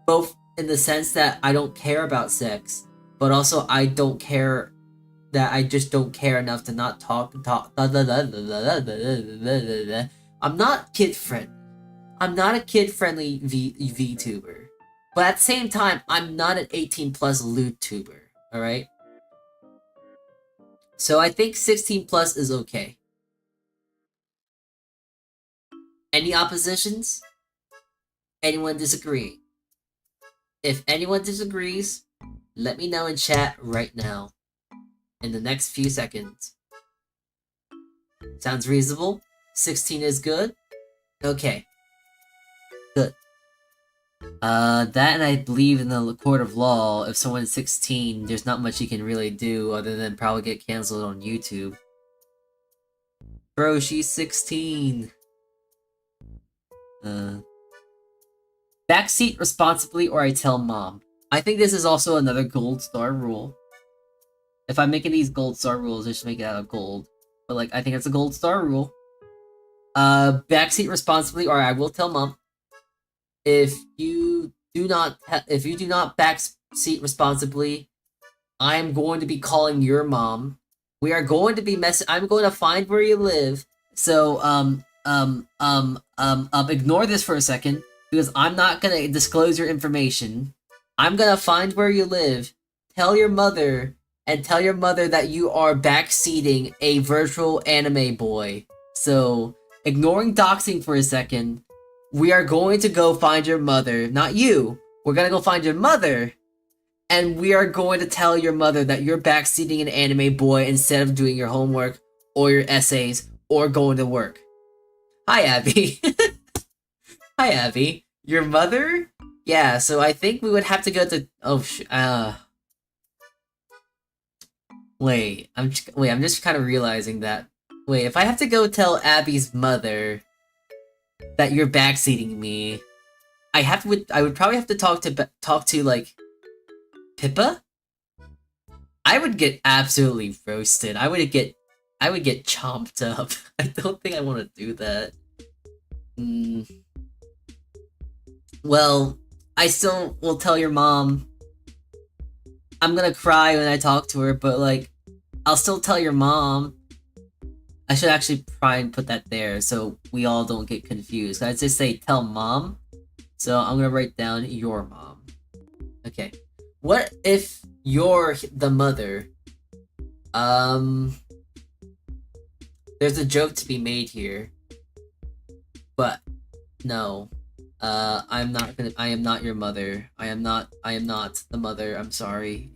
Both in the sense that I don't care about sex, but also I don't care that I just don't care enough to not talk. I'm not kid-friendly. I'm not a kid-friendly VTuber. But at the same time, I'm not an 18 plus lewd tuber, alright? So I think 16 plus is okay. Any oppositions? Anyone disagree? If anyone disagrees, let me know in chat right now. In the next few seconds. Sounds reasonable? 16 is good? Okay. Good. That, and I believe in the court of law, if someone's 16, there's not much you can really do other than probably get canceled on YouTube. Bro, she's 16! Backseat responsibly or I tell mom. I think this is also another gold star rule. If I'm making these gold star rules, I should make it out of gold. But, like, I think it's a gold star rule. Backseat responsibly or I will tell mom. If you do not backseat responsibly, I am going to be calling your mom We are going to be I'm going to find where you live. So, ignore this for a second, because I'm not gonna disclose your information. I'm gonna find where you live, tell your mother, and tell your mother that you are backseating a virtual anime boy. So, ignoring doxing for a second, we are going to go find your mother, not you. We're gonna go find your mother, and we are going to tell your mother that you're backseating an anime boy instead of doing your homework, or your essays, or going to work. Hi, Abby. Hi, Abby. Your mother? Yeah, so I think we would have to go to... Wait, I'm just kind of realizing that... Wait, if I have to go tell Abby's mother that you're backseating me, I would probably have to talk to like Pippa? I would get absolutely roasted. I would get chomped up. I don't think I want to do that. Well, I still will tell your mom. I'm gonna cry when I talk to her, but like, I'll still tell your mom. I should actually try and put that there so we all don't get confused. I'd just say tell mom. So I'm gonna write down your mom. Okay. What if you're the mother? There's a joke to be made here. But no. I am not your mother. I am not the mother. I'm sorry.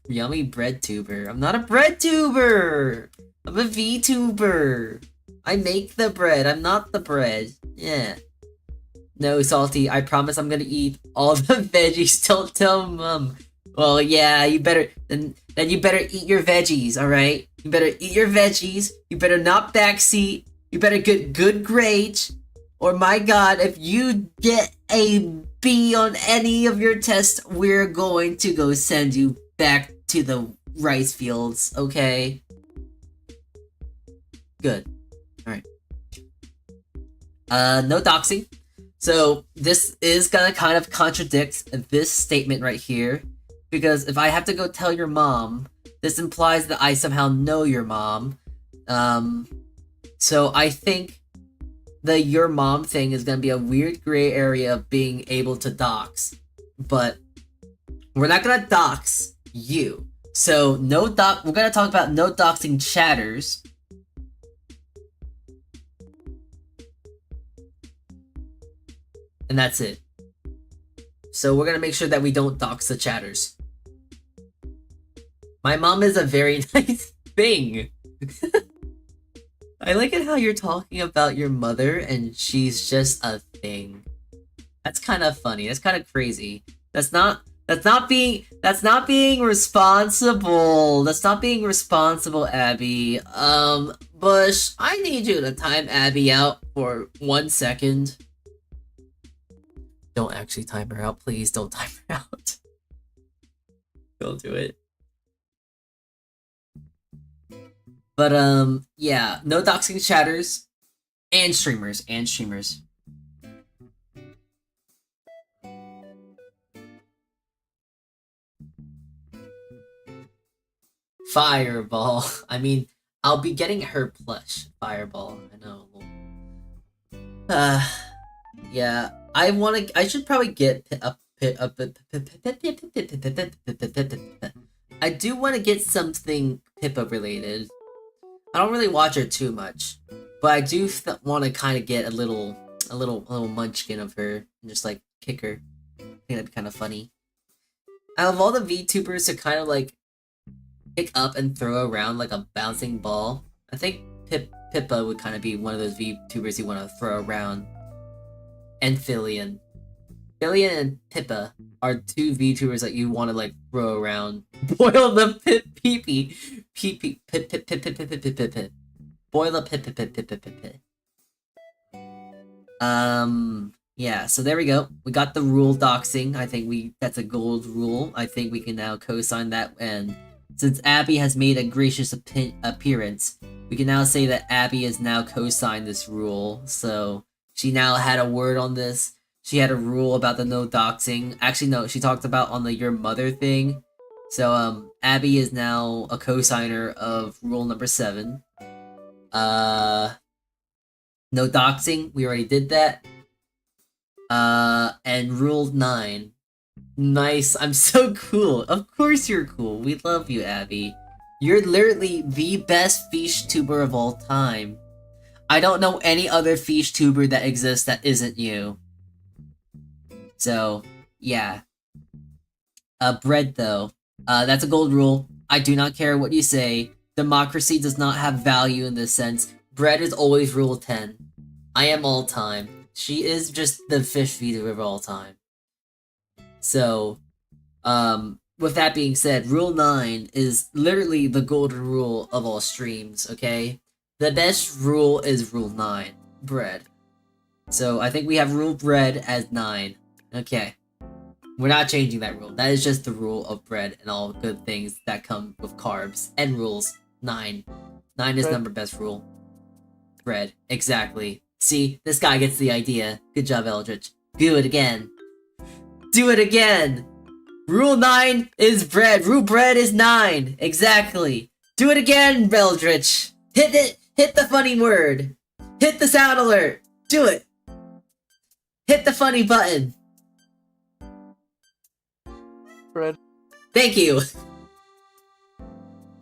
Yummy bread tuber. I'm not a bread tuber. I'm a VTuber. I make the bread. I'm not the bread. Yeah. No, Salty. I promise I'm gonna eat all the veggies. Don't tell mom. Well, yeah. You better then you better eat your veggies. All right. You better eat your veggies. You better not backseat. You better get good grades. Or my god, if you get a B on any of your tests, we're going to go send you back to the rice fields, okay? Good. Alright. No doxing. So, this is gonna kind of contradict this statement right here. Because if I have to go tell your mom, this implies that I somehow know your mom. So I think the your mom thing is gonna be a weird gray area of being able to dox, but we're not gonna dox you. So we're gonna talk about no doxing chatters. And that's it. So we're gonna make sure that we don't dox the chatters. My mom is a very nice thing. I like it how you're talking about your mother and she's just a thing. That's kind of funny. That's kind of crazy. That's not being responsible. That's not being responsible, Abby. Bush, I need you to time Abby out for 1 second. Don't actually time her out, please. Don't time her out. Don't do it. But, yeah, no doxing chatters, and streamers. Fireball. I mean, I'll be getting her plush. Fireball, I know. Yeah, I should probably get I do want to get something Pippa related. I don't really watch her too much, but I do want to kind of get a little munchkin of her and just like kick her. I think that'd be kind of funny. Out of all the VTubers to kind of like pick up and throw around like a bouncing ball, I think Pippa would kind of be one of those VTubers you want to throw around. And Fillion. Fillion and Pippa are two VTubers that you want to like throw around. Boil the pee-pee. Pee-pee. Pip. Boil a pip. Yeah, so there we go. We got the rule doxing. I think that's a gold rule. I think we can now co-sign that, and since Abby has made a gracious appearance, we can now say that Abby has now co-signed this rule. So she now had a word on this. She had a rule about the no doxing. Actually, no, she talked about on the your mother thing. So, Abby is now a co-signer of rule number 7. No doxing, we already did that. And rule 9. Nice, I'm so cool. Of course you're cool. We love you, Abby. You're literally the best Vtuber of all time. I don't know any other Vtuber that exists that isn't you. So, yeah. Bread, though. That's a gold rule. I do not care what you say. Democracy does not have value in this sense. Bread is always rule 10. I am all time. She is just the fish feeder of all time. So, with that being said, rule 9 is literally the golden rule of all streams, okay? The best rule is rule 9. Bread. So, I think we have rule bread as 9. Okay. We're not changing that rule. That is just the rule of bread and all good things that come with carbs. And rules. 9. 9 is Bread. number best rule. Bread. Exactly. See, this guy gets the idea. Good job, Eldritch. Do it again. Do it again! Rule 9 is bread. Rule bread is 9. Exactly. Do it again, Eldritch. Hit it. Hit the funny word. Hit the sound alert. Do it. Hit the funny button. Bread. Thank you.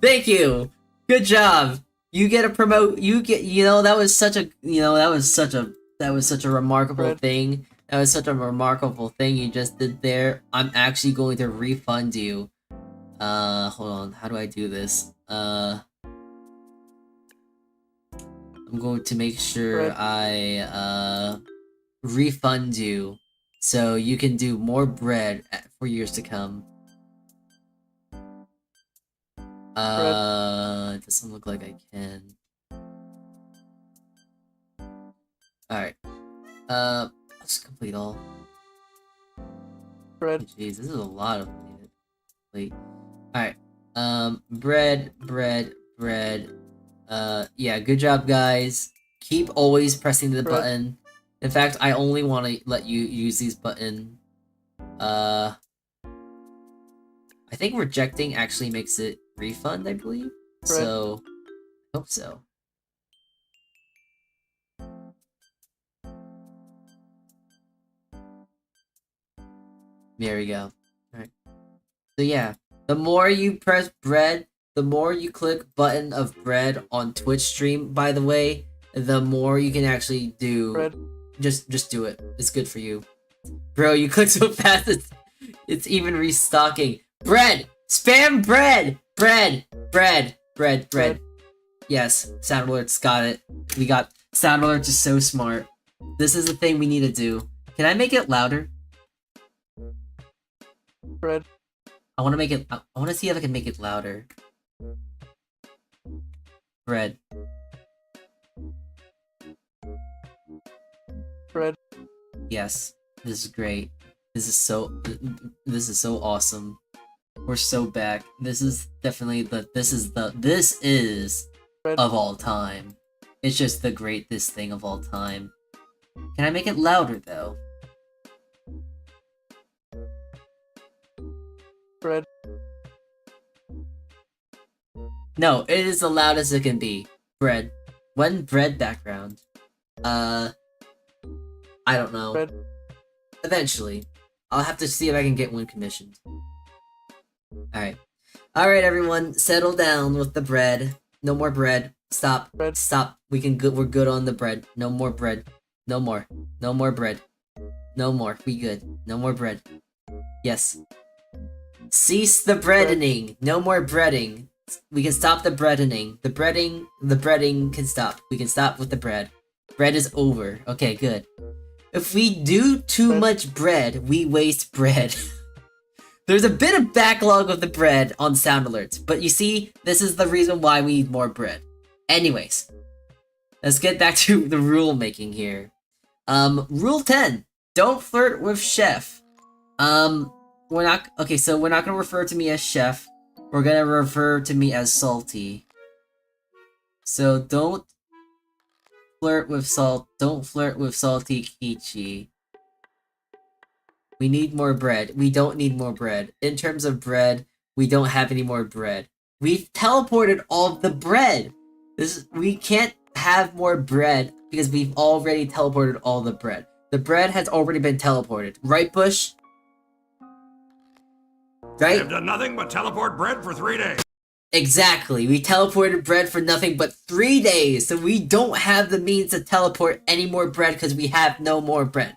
Thank you. Good job. You get a promote. You get. That was such a. That was such a remarkable Bread. thing. That was such a remarkable thing you just did there. I'm actually going to refund you. Hold on. How do I do this? I'm going to make sure Bread. I refund you, so you can do more bread for years to come. It doesn't look like I can. Alright. Let's complete all. Bread. Jeez, this is a lot of needed. Wait. Alright. Bread. Yeah, good job, guys. Keep always pressing the Bread. button. In fact, I only want to let you use these button. I think rejecting actually makes it refund, I believe. Bread. So, hope so. There we go. Alright. So yeah, the more you press bread, the more you click button of bread on Twitch stream, by the way, the more you can actually do. Bread. Just do it. It's good for you. Bro, you click so fast it's even restocking. Bread! Spam bread! Bread! Yes, sound alerts got it. We got sound alerts is so smart. This is the thing we need to do. Can I make it louder? Bread. I want to make it. I want to see if I can make it louder. Bread. Bread. Yes, this is great. This is so awesome. We're so back. This is definitely this is Bread. of all time. It's just the greatest thing of all time. Can I make it louder though? Bread. No, it is the loudest it can be. Bread. When bread background. I don't know. Bread. Eventually. I'll have to see if I can get one commissioned. Alright. Alright, everyone. Settle down with the bread. No more bread. Stop. Bread. Stop. We're good on the bread. No more bread. No more. No more bread. No more. We good. No more bread. Yes. Cease the breadening. No more breading. We can stop the breadening. The breading can stop. We can stop with the bread. Bread is over. Okay, good. If we do too Bread. much bread, we waste bread. There's a bit of backlog of the bread on sound alerts, but you see, this is the reason why we need more bread. Anyways, let's get back to the rule making here. Rule 10. Don't flirt with chef. We're not gonna refer to me as chef. We're gonna refer to me as salty. So don't flirt with salty Kichi. We need more bread. We don't need more bread. In terms of bread, we don't have any more bread. We've teleported all of the bread. We can't have more bread because we've already teleported all the bread. The bread has already been teleported. Right, Bush? Right? I've done nothing but teleport bread for 3 days. Exactly. We teleported bread for nothing but 3 days, so we don't have the means to teleport any more bread because we have no more bread.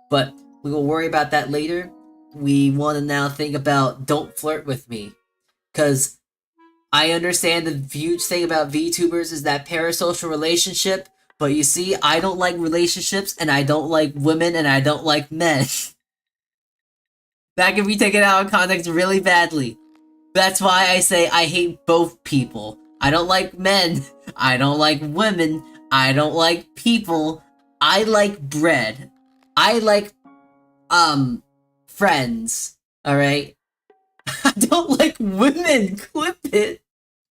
But we will worry about that later. We want to now think about don't flirt with me. Because I understand the huge thing about VTubers is that parasocial relationship, but you see, I don't like relationships, and I don't like women, and I don't like men. That can be taken out of context really badly. That's why I say I hate both people. I don't like men. I don't like women. I don't like people. I like bread. I like, friends. Alright? I don't like women. Clip it.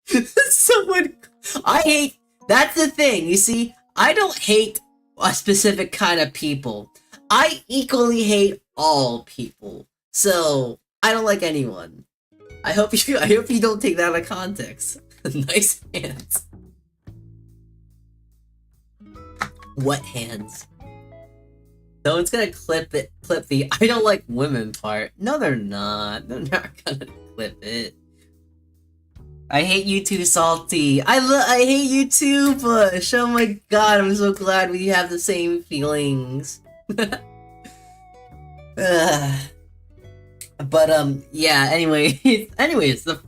Someone... I hate... That's the thing, you see? I don't hate a specific kind of people. I equally hate all people. So, I don't like anyone. I hope you don't take that out of context. Nice hands. What hands? No one's gonna clip the I don't like women part. No, they're not. They're not gonna clip it. I hate you too, Salty. I hate you too, Bush. Oh my god, I'm so glad we have the same feelings. But yeah, anyways, the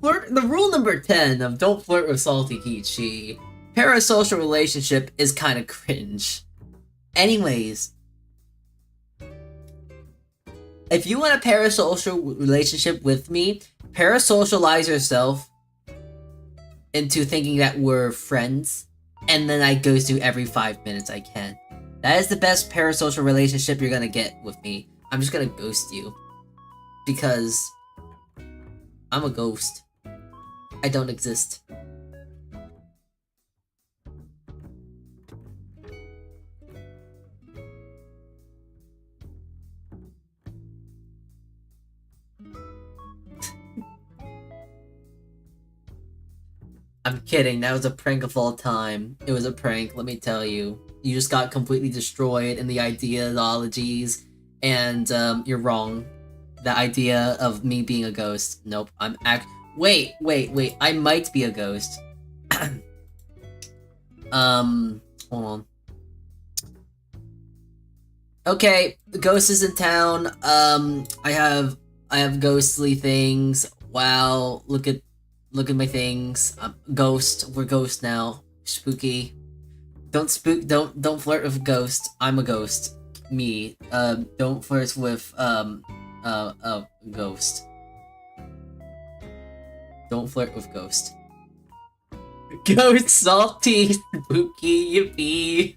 rule number 10 of don't flirt with Salty Kichi. Parasocial relationship is kind of cringe. Anyways, if you want a parasocial relationship with me, parasocialize yourself into thinking that we're friends, and then I ghost you every 5 minutes I can. That is the best parasocial relationship you're gonna get with me. I'm just gonna ghost you. Because I'm a ghost. I don't exist. I'm kidding, that was a prank of all time. It was a prank, let me tell you. You just got completely destroyed in the ideologies, and you're wrong. The idea of me being a ghost. Nope, wait, I might be a ghost. Hold on. Okay, the ghost is in town. I have ghostly things. Wow, look at my things. Ghost, we're ghost now. Spooky. Don't flirt with a ghost. I'm a ghost. Me. Don't flirt with, ghost. Don't flirt with ghost. Ghost, Salty, spooky, yippee.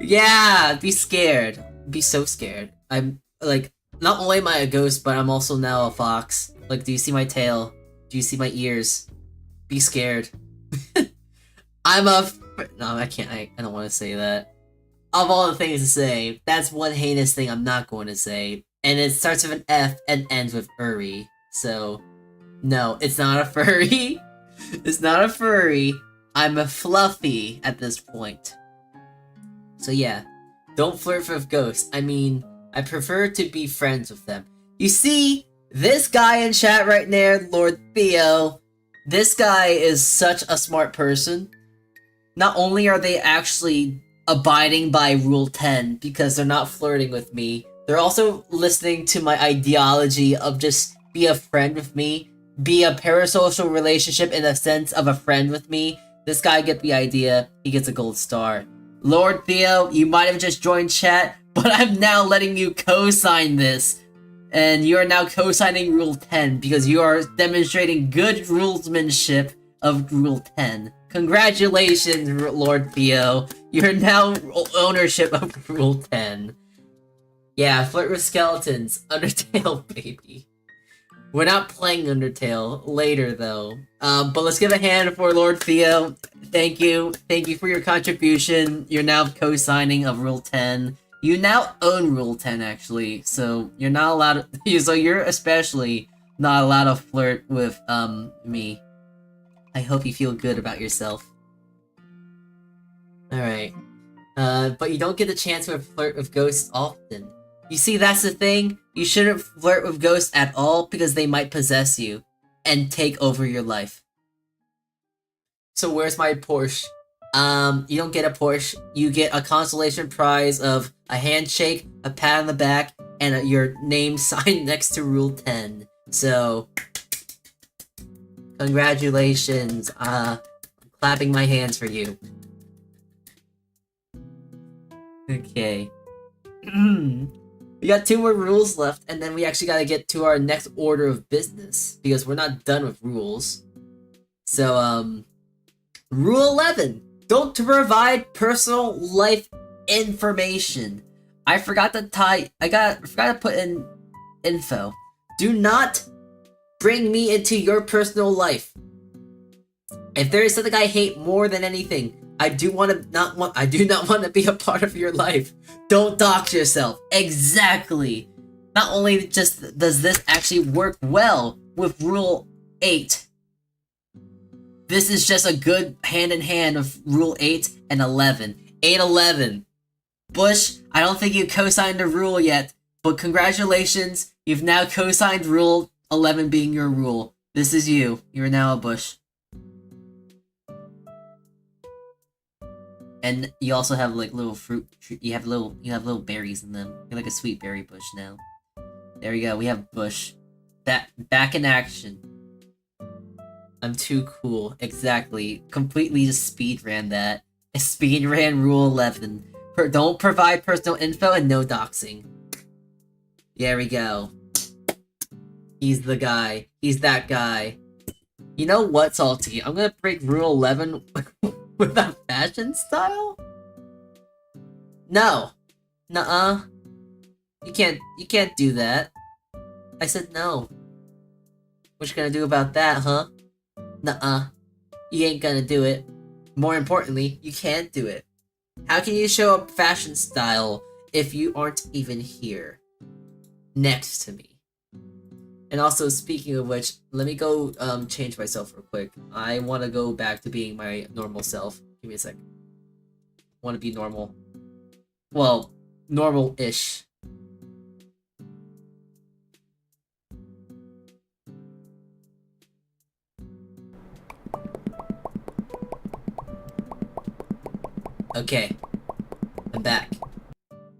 Yeah, be scared. Be so scared. I'm, like, not only am I a ghost, but I'm also now a fox. Like, do you see my tail? Do you see my ears? Be scared. No, I can't, I don't want to say that. Of all the things to say, that's one heinous thing I'm not going to say. And it starts with an F and ends with furry. So, no, it's not a furry. It's not a furry. I'm a fluffy at this point. So yeah, don't flirt with ghosts. I mean, I prefer to be friends with them. You see, this guy in chat right there, Lord Theo, this guy is such a smart person. Not only are they actually abiding by Rule 10 because they're not flirting with me, they're also listening to my ideology of just be a friend with me, be a parasocial relationship in the sense of a friend with me. This guy get the idea, he gets a gold star. Lord Theo, you might have just joined chat, but I'm now letting you co-sign this. And you are now co-signing Rule 10 because you are demonstrating good rulesmanship of Rule 10. Congratulations, Lord Theo. You're now ownership of Rule 10. Yeah, flirt with skeletons. Undertale, baby. We're not playing Undertale later, though. But let's give a hand for Lord Theo. Thank you. Thank you for your contribution. You're now co-signing of Rule 10. You now own Rule 10, actually. So you're not allowed to... So you're especially not allowed to flirt with, me. I hope you feel good about yourself. Alright. But you don't get the chance to flirt with ghosts often. You see, that's the thing. You shouldn't flirt with ghosts at all because they might possess you and take over your life. So where's my Porsche? You don't get a Porsche. You get a consolation prize of a handshake, a pat on the back, and your name signed next to Rule 10. So, congratulations. I'm clapping my hands for you. Okay. We got 2 more rules left, and then we actually gotta get to our next order of business, because we're not done with rules. So, Rule 11. Don't provide personal life information. I forgot to forgot to put in info. Do not bring me into your personal life. If there is something I hate more than anything, I do not want to be a part of your life. Don't dox yourself. Exactly. Not only just does this actually work well with Rule 8, this is just a good hand-in-hand of Rule 8 and 11. 8-11. Bush, I don't think you co-signed a rule yet, but congratulations, you've now co-signed Rule 11 being your rule. This is you. You're now a Bush. And you also have like little fruit. You have little berries in them. You're like a sweet berry bush now. There we go. We have Bush. Back in action. I'm too cool. Exactly. Completely just speed ran that. I speed ran Rule 11. Don't provide personal info and no doxing. There we go. He's the guy. He's that guy. You know what, Salty? I'm gonna break Rule 11 with a fashion style? No. Nuh-uh. You can't do that. I said no. What you gonna do about that, huh? Nuh-uh. You ain't gonna do it. More importantly, you can't do it. How can you show a fashion style if you aren't even here? Next to me. And also, speaking of which, let me go change myself real quick. I want to go back to being my normal self. Give me a sec. I want to be normal. Well, normal-ish. Okay. I'm back.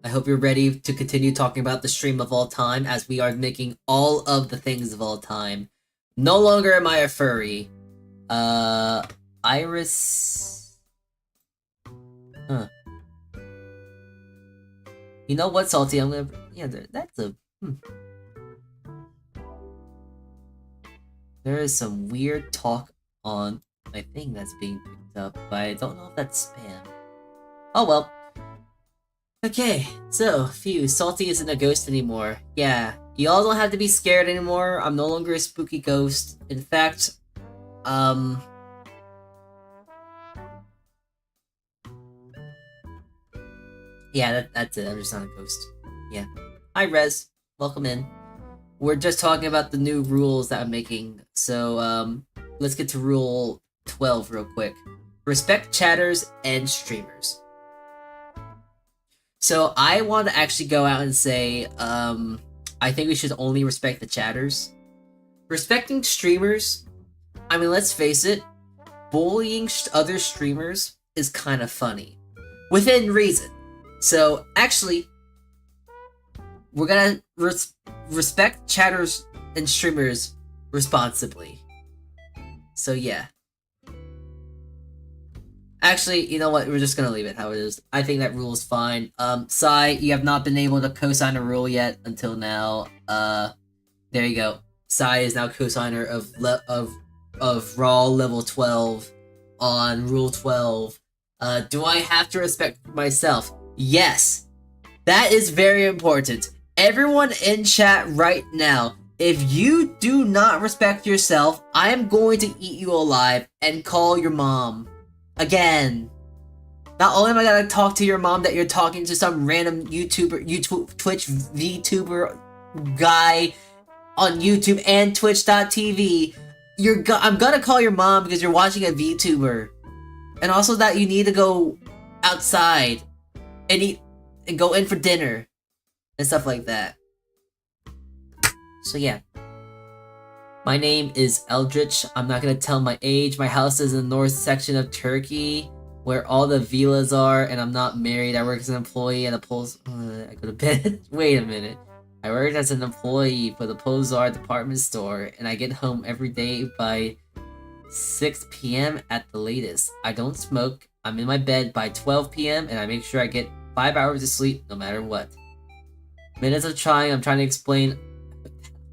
I hope you're ready to continue talking about the stream of all time, as we are making all of the things of all time. No longer am I a furry. Iris... Huh. You know what, Salty? I'm gonna... Yeah, that's a... There is some weird talk on my thing that's being picked up, but I don't know if that's spam. Oh well. Okay, so, phew, Salty isn't a ghost anymore. Yeah, y'all don't have to be scared anymore. I'm no longer a spooky ghost. In fact, yeah, that's it. I'm just not a ghost. Yeah. Hi, Rez. Welcome in. We're just talking about the new rules that I'm making. So, let's get to Rule 12 real quick. Respect chatters and streamers. So, I want to actually go out and say, I think we should only respect the chatters. Respecting streamers, I mean, let's face it, bullying other streamers is kind of funny. Within reason. So, actually, we're gonna respect chatters and streamers responsibly. So, yeah. Actually, you know what? We're just gonna leave it how it is. I think that rule is fine. Sai, you have not been able to co-sign a rule yet until now. There you go. Sai is now co-signer of Raw level 12 on Rule 12. Do I have to respect myself? Yes. That is very important. Everyone in chat right now, if you do not respect yourself, I am going to eat you alive and call your mom. Again. Not only am I gonna talk to your mom that you're talking to some random Twitch VTuber guy on YouTube and Twitch.tv. I'm gonna call your mom because you're watching a VTuber. And also that you need to go outside and eat and go in for dinner and stuff like that. So yeah. My name is Eldritch. I'm not gonna tell my age. My house is in the north section of Turkey, where all the villas are, and I'm not married. I work as an employee at a I go to bed. Wait a minute. I work as an employee for the Pozar department store, and I get home every day by 6 p.m. at the latest. I don't smoke. I'm in my bed by 12 p.m. and I make sure I get 5 hours of sleep no matter what. Minutes of trying, I'm trying to explain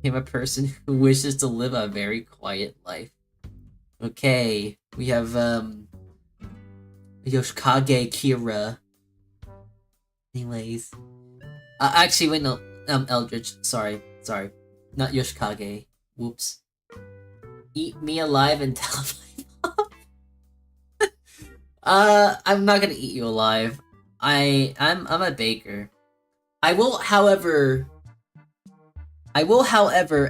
I'm a person who wishes to live a very quiet life. Okay, we have Yoshikage Kira. Anyways, actually wait, no, Eldritch. Sorry, not Yoshikage. Whoops. Eat me alive and tell my mom. I'm not gonna eat you alive. I'm a baker. I will, however,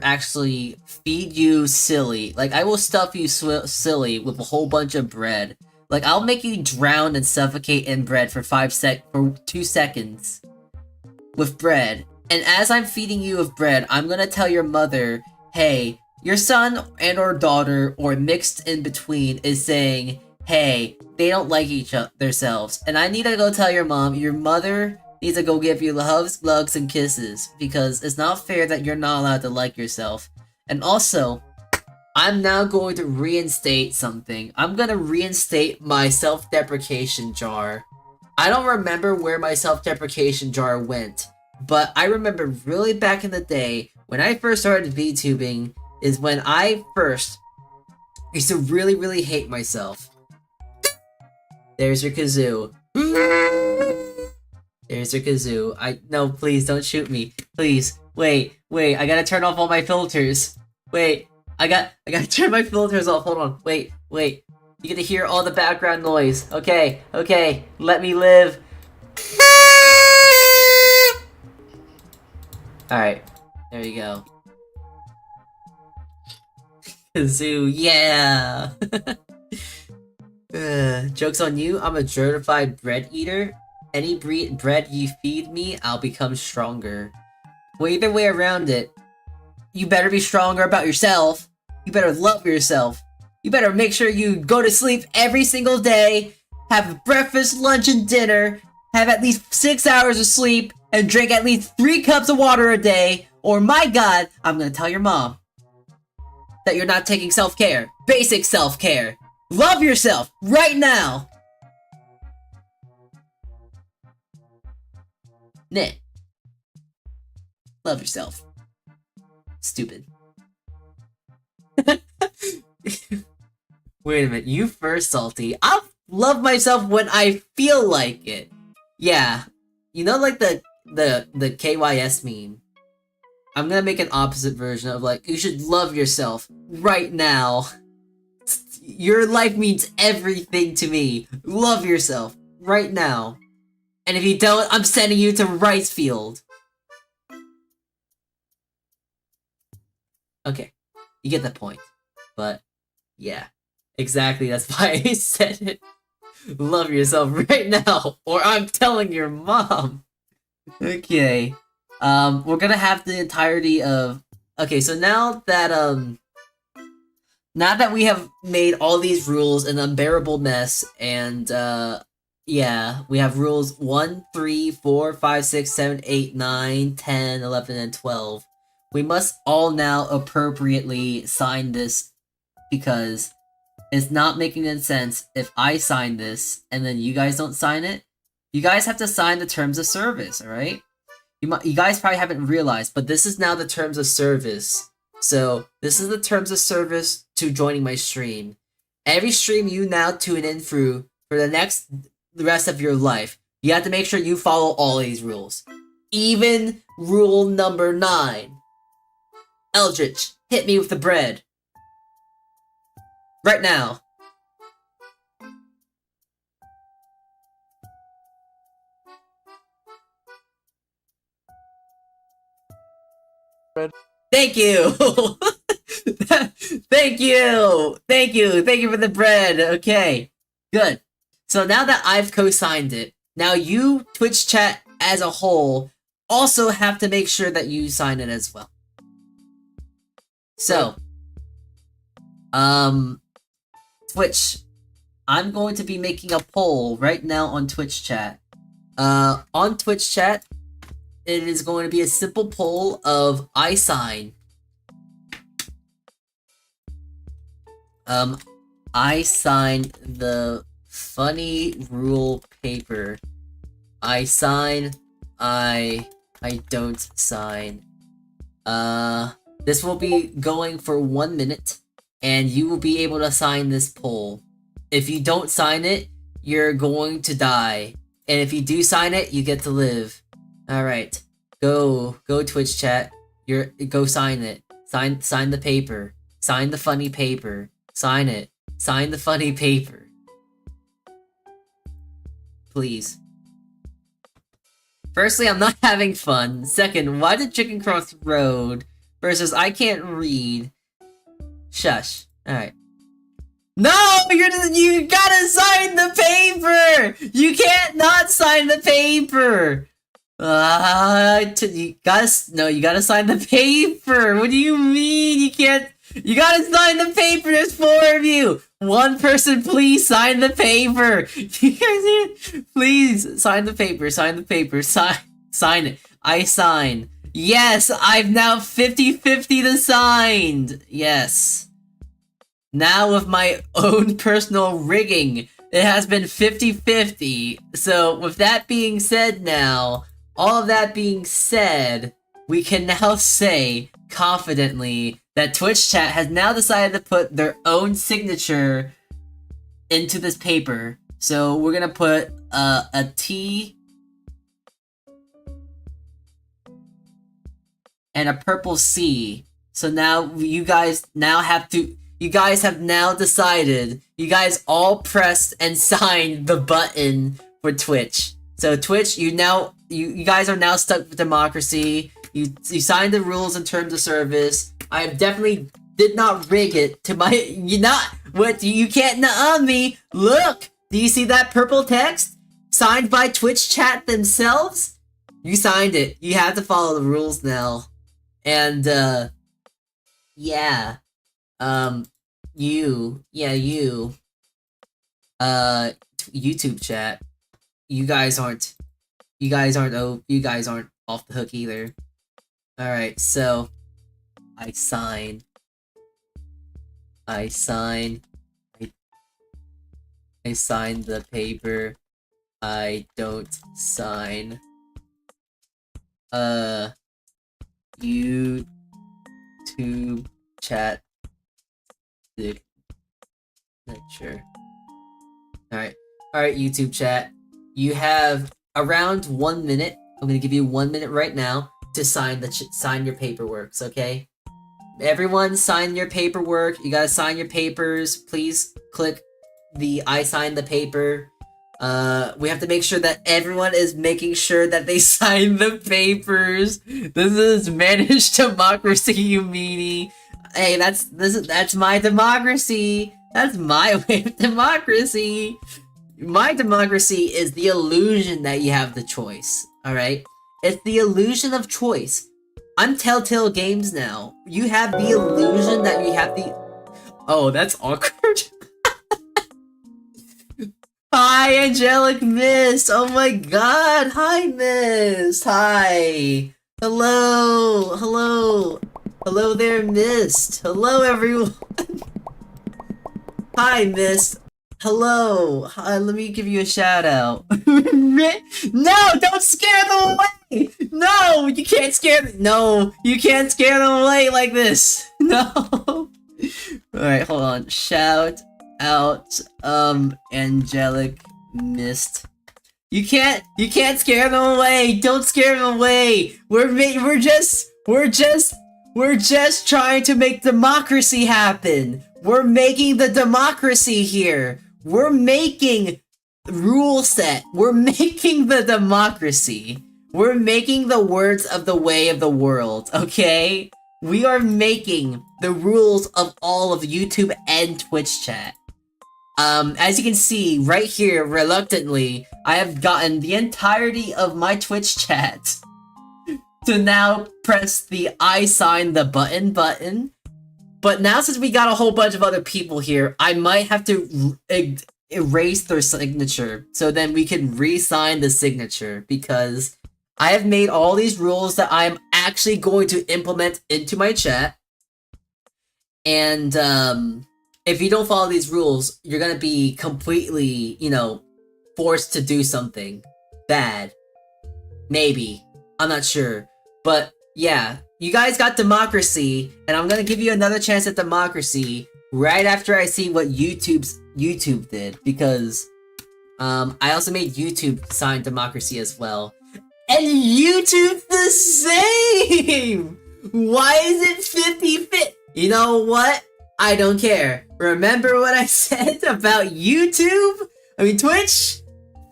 actually feed you silly. Like, I will stuff you silly with a whole bunch of bread. Like, I'll make you drown and suffocate in bread for 2 seconds. With bread. And as I'm feeding you with bread, I'm gonna tell your mother, hey, your son and or daughter, or mixed in between, is saying, hey, they don't like themselves. And I need to go tell your mom, your mother needs to go give you hugs, hugs, and kisses, because it's not fair that you're not allowed to like yourself. And also, I'm now going to reinstate something. I'm gonna reinstate my self-deprecation jar. I don't remember where my self-deprecation jar went, but I remember really back in the day, when I first started VTubing, is when I first used to really, really hate myself. There's your kazoo. There's your kazoo. No, please don't shoot me. Please. Wait, I gotta turn off all my filters. Wait, I gotta turn my filters off. Hold on. Wait. You get to hear all the background noise. Okay. Let me live. Alright. There you go. Kazoo, yeah! Joke's on you, I'm a certified bread eater. Any bread you feed me, I'll become stronger. Well, either way around it, you better be stronger about yourself. You better love yourself. You better make sure you go to sleep every single day, have breakfast, lunch, and dinner, have at least 6 hours of sleep, and drink at least 3 cups of water a day, or my god, I'm gonna tell your mom that you're not taking self-care. Basic self-care. Love yourself right now. Nah. Love yourself. Stupid. Wait a minute, you first, Salty. I love myself when I feel like it. Yeah. You know, like the KYS meme? I'm gonna make an opposite version of, like, you should love yourself right now. Your life means everything to me. Love yourself right now. And if you don't, I'm sending you to rice field. Okay, you get the point. But, yeah. Exactly, that's why I said it. Love yourself right now, or I'm telling your mom. Okay. We're gonna have the entirety of... Okay, so now that we have made all these rules an unbearable mess, and, yeah, we have rules 1, 3, 4, 5, 6, 7, 8, 9, 10, 11, and 12. We must all now appropriately sign this, because it's not making any sense if I sign this, and then you guys don't sign it. You guys have to sign the terms of service, alright? You guys probably haven't realized, but this is now the terms of service. So, this is the terms of service to joining my stream. Every stream you now tune in through for the rest of your life, you have to make sure you follow all these rules. Even rule number 9. Eldritch, hit me with the bread. Right now. Bread. Thank you! Thank you! Thank you! Thank you for the bread! Okay, good. So now that I've co-signed it, now you, Twitch chat as a whole, also have to make sure that you sign it as well. So, Twitch, I'm going to be making a poll right now on Twitch chat. On Twitch chat, it is going to be a simple poll of I sign. I sign the funny rule paper. I sign. I don't sign. This will be going for 1 minute, and you will be able to sign this poll. If you don't sign it, you're going to die. And if you do sign it, you get to live. Alright. Go Twitch chat. Go sign it. Sign the paper. Sign the funny paper. Sign it. Sign the funny paper. Please. Firstly, I'm not having fun. Second, why did chicken cross the road? Versus I can't read. Shush. Alright. No! You gotta sign the paper! You can't not sign the paper! You gotta sign the paper! What do you mean? You can't... You gotta sign the paper! There's 4 of you! One person, please sign the paper! Please, sign the paper, sign the paper, sign it. I sign. Yes, I've now 50-50 the signed! Yes. Now with my own personal rigging, it has been 50-50. So with that being said now, all of that being said, we can now say confidently that Twitch chat has now decided to put their own signature into this paper. So we're gonna put a T and a purple C. So now you guys have now decided, you guys all pressed and signed the button for Twitch. So Twitch, you guys are now stuck with democracy. You signed the rules and terms of service. I definitely did not rig it to my, you can't on me. Look, do you see that purple text? Signed by Twitch chat themselves? You signed it. You have to follow the rules now. And, yeah. YouTube chat. You guys aren't off the hook either. Alright, so I sign the paper. I don't sign. YouTube chat signature. Alright, YouTube chat. You have around 1 minute. I'm gonna give you 1 minute right now to sign your paperwork, okay? Everyone sign your paperwork. You gotta sign your papers. Please click the I sign the paper. We have to make sure that everyone is making sure that they sign the papers. This is managed democracy, you meanie. Hey, that's my democracy. That's my way of democracy. My democracy is the illusion that you have the choice. Alright? It's the illusion of choice. I'm Telltale Games now. You have the illusion that you have the... Oh, that's awkward. Hi, Angelic Mist! Oh my god! Hi, Mist! Hi! Hello! Hello! Hello there, Mist! Hello, everyone! Hi, Mist! Hello! Hi, let me give you a shout out. No! Don't scare them away! No! You can't scare them! No! You can't scare them away like this! No! Alright, hold on. Shout out, Angelic Mist. You can't scare them away! Don't scare them away! We're just trying to make democracy happen! We're making the democracy here! We're making rule set! We're making the democracy! We're making the words of the way of the world, okay? we are making the rules of all of YouTube and Twitch chat. As you can see right here, reluctantly, I have gotten the entirety of my Twitch chat to now press the I sign the button. But now since we got a whole bunch of other people here, I might have to erase their signature so then we can re-sign the signature, because I have made all these rules that I'm actually going to implement into my chat. And if you don't follow these rules, you're gonna be completely, you know, forced to do something bad. Maybe. I'm not sure. But yeah, you guys got democracy, and I'm gonna give you another chance at democracy right after I see what YouTube did, because I also made YouTube sign democracy as well. And YouTube's the same! Why is it 50-50? You know what? I don't care. Remember what I said about YouTube? I mean, Twitch?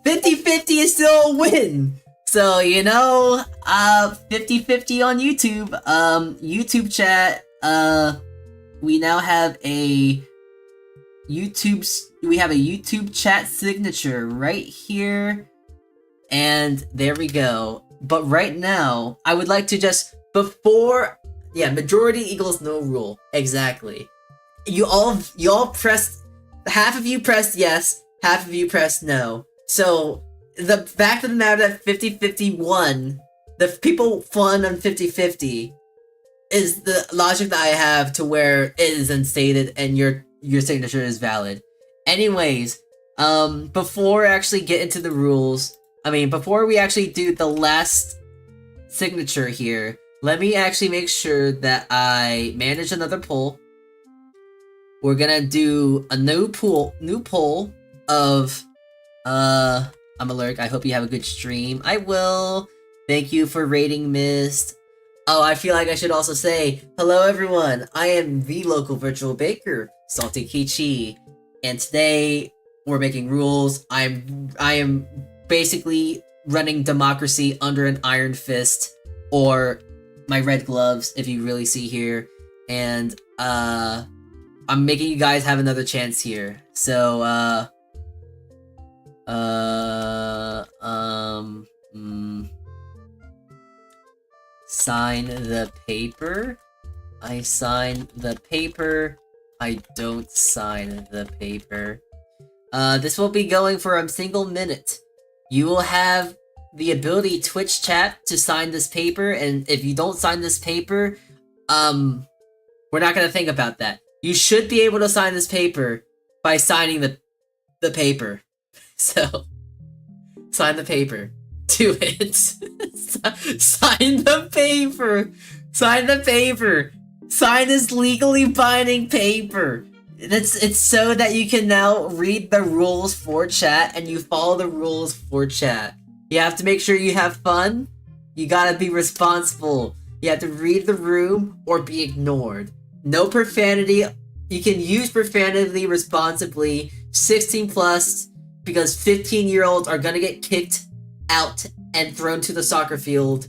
50-50 is still a win. So, you know, 50-50 on YouTube. YouTube chat, we now have a YouTube chat signature right here. And there we go. But right now, I would like to just, majority equals no rule. Exactly. You all pressed, half of you pressed yes, half of you pressed no. So, the fact of the matter that 50-50 won, the people won on 50-50, is the logic that I have to where it is unstated and your signature is valid. Anyways, before I actually get into the rules, before we actually do the last signature here, let me actually make sure that I manage another poll. We're gonna do a new poll of, I'm allergic, I hope you have a good stream. I will. Thank you for rating Mist. Oh, I feel like I should also say, hello everyone, I am the local virtual baker, Salty Kichi, and today we're making rules. I am basically running democracy under an iron fist, or my red gloves, if you really see here, and I'm making you guys have another chance here. So, sign the paper. I sign the paper. I don't sign the paper. This will be going for a single minute. You will have the ability Twitch chat to sign this paper, and if you don't sign this paper, we're not gonna think about that. You should be able to sign this paper by signing the paper. So, sign the paper. Do it. Sign the paper. Sign the paper. Sign this legally binding paper. It's so that you can now read the rules for chat and you follow the rules for chat. You have to make sure you have fun. You gotta be responsible. You have to read the room or be ignored. No profanity. You can use profanity responsibly. 16 plus, because 15-year-olds are gonna get kicked out and thrown to the soccer field.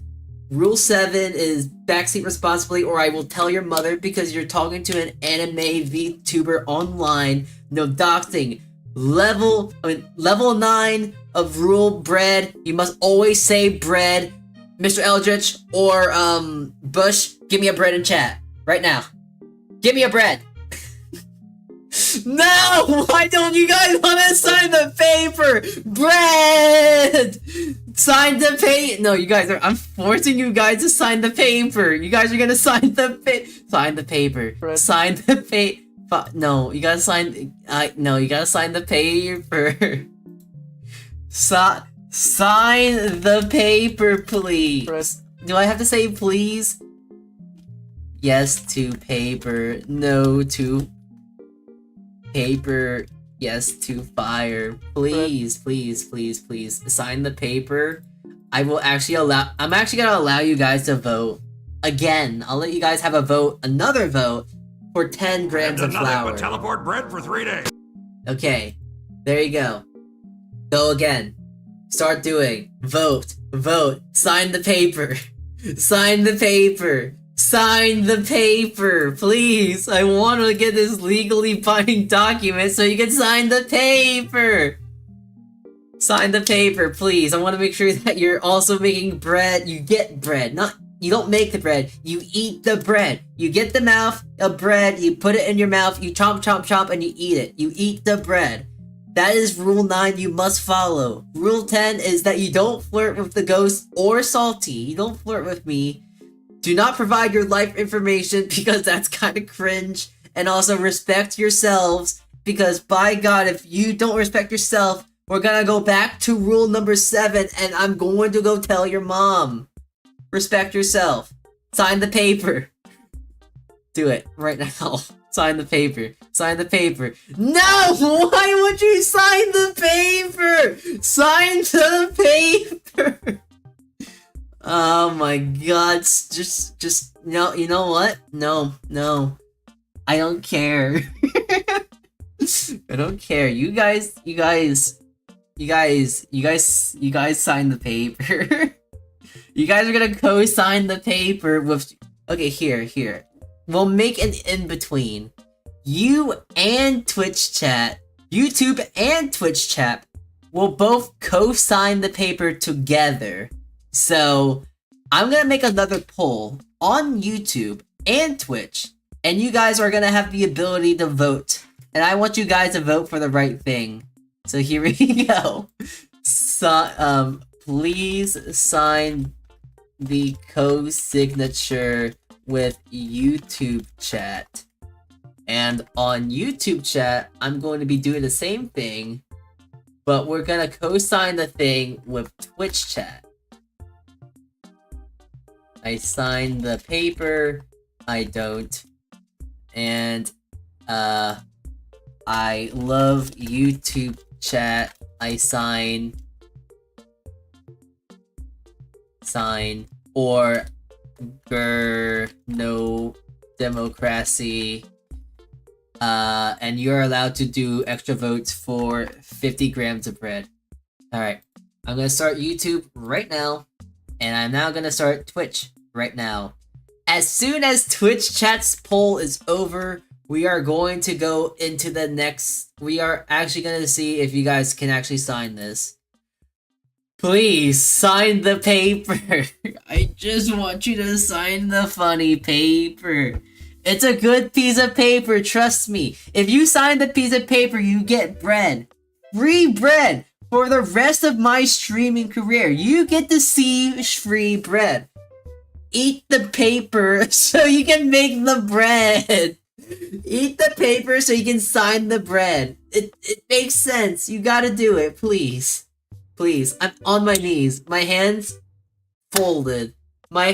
Rule 7 is backseat responsibly, or I will tell your mother because you're talking to an anime Vtuber online. No doxing. Level 9 of rule bread. You must always say bread. Mr. Eldritch or Bush, give me a bread in chat right now. Give me a bread. No! Why don't you guys want to sign the paper? Bread! Sign the paper. No, you guys are. I'm forcing you guys to sign the paper. You guys are gonna sign the sign the paper. Bread. Sign the paper. No, you gotta sign. No, you gotta sign the paper. Sign the paper, please. Bread. Do I have to say please? Yes to paper. No to paper. Yes to fire. Please, please, please, please sign the paper. I'm actually gonna allow you guys to vote again. I'll let you guys have a vote, another vote for 10 grams of Nothing flour. but teleport bread for 3 days. Okay, there you go. Go again. Start doing. Vote. Vote. Sign the paper. Sign the paper. sign the paper, please. I want to get this legally binding document so you can sign the paper. Sign the paper, please. I want to make sure that you're also making bread. You get bread, not you don't make the bread. You eat the bread. You get the mouth of bread. You put it in your mouth. You chomp, chomp, chomp, and you eat it. You eat the bread. That is rule 9 you must follow. Rule 10 is that you don't flirt with the ghost or Salty. You don't flirt with me. Do not provide your life information because that's kind of cringe. And also respect yourselves because by God, if you don't respect yourself, we're gonna go back to rule number 7 and I'm going to go tell your mom. Respect yourself. Sign the paper. Do it right now. Sign the paper. Sign the paper. No! Why would you sign the paper? Sign the paper! Oh my god. Just, no, you know what? No. I don't care. I don't care. You guys sign the paper. You guys are gonna co-sign the paper with... Okay, here. We'll make an in-between. You and Twitch chat, YouTube and Twitch chat will both co-sign the paper together. So, I'm gonna make another poll on YouTube and Twitch, and you guys are gonna have the ability to vote. And I want you guys to vote for the right thing. So here we go. So, please sign the co-signature with YouTube chat. And on YouTube chat, I'm going to be doing the same thing, but we're gonna co-sign the thing with Twitch chat. I sign the paper. I don't. And, I love YouTube chat. I sign, or no democracy, and you're allowed to do extra votes for 50 grams of bread. Alright, I'm gonna start YouTube right now, and I'm now gonna start Twitch right now. As soon as Twitch chat's poll is over, we are going to go into the next... We are actually going to see if you guys can actually sign this. Please, sign the paper. I just want you to sign the funny paper. It's a good piece of paper, trust me. If you sign the piece of paper, you get bread. Free bread for the rest of my streaming career. You get to see free bread. Eat the paper so you can make the bread. Eat the paper so you can sign the bread. It makes sense. You gotta do it, please. Please. I'm on my knees. My hands folded. My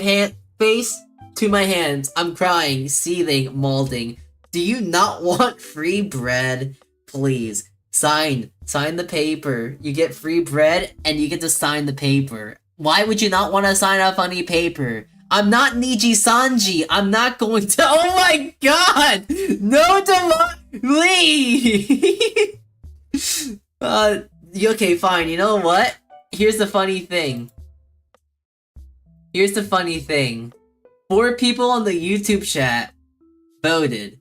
face to my hands. I'm crying, seething, molding. Do you not want free bread? Please. Sign the paper. You get free bread and you get to sign the paper. Why would you not want to sign a funny paper? I'm not Niji Sanji. I'm not going to. Oh my god! No, please! Okay, fine. You know what? Here's the funny thing. 4 people on the YouTube chat voted.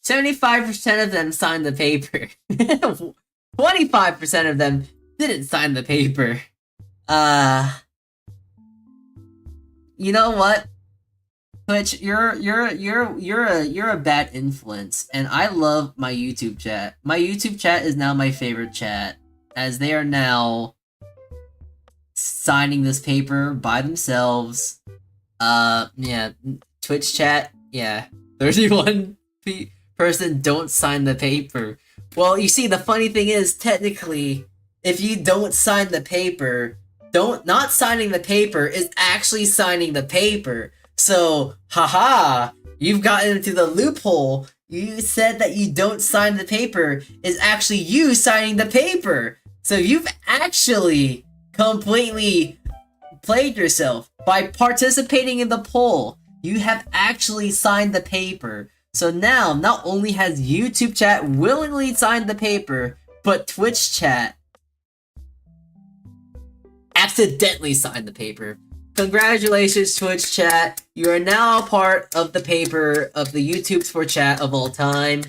75% of them signed the paper. 25% of them didn't sign the paper. You know what? Twitch, you're a bad influence, and I love my YouTube chat. My YouTube chat is now my favorite chat, as they are now signing this paper by themselves. Yeah, Twitch chat, yeah, 31 person don't sign the paper. Well, you see, the funny thing is, technically, if you don't sign the paper, not signing the paper is actually signing the paper. So, haha, you've gotten into the loophole. You said that you don't sign the paper is actually you signing the paper. So you've actually completely played yourself by participating in the poll. You have actually signed the paper. So now, not only has YouTube chat willingly signed the paper, but Twitch chat accidentally signed the paper. Congratulations, Twitch chat. You are now a part of the paper of the YouTubes for chat of all time.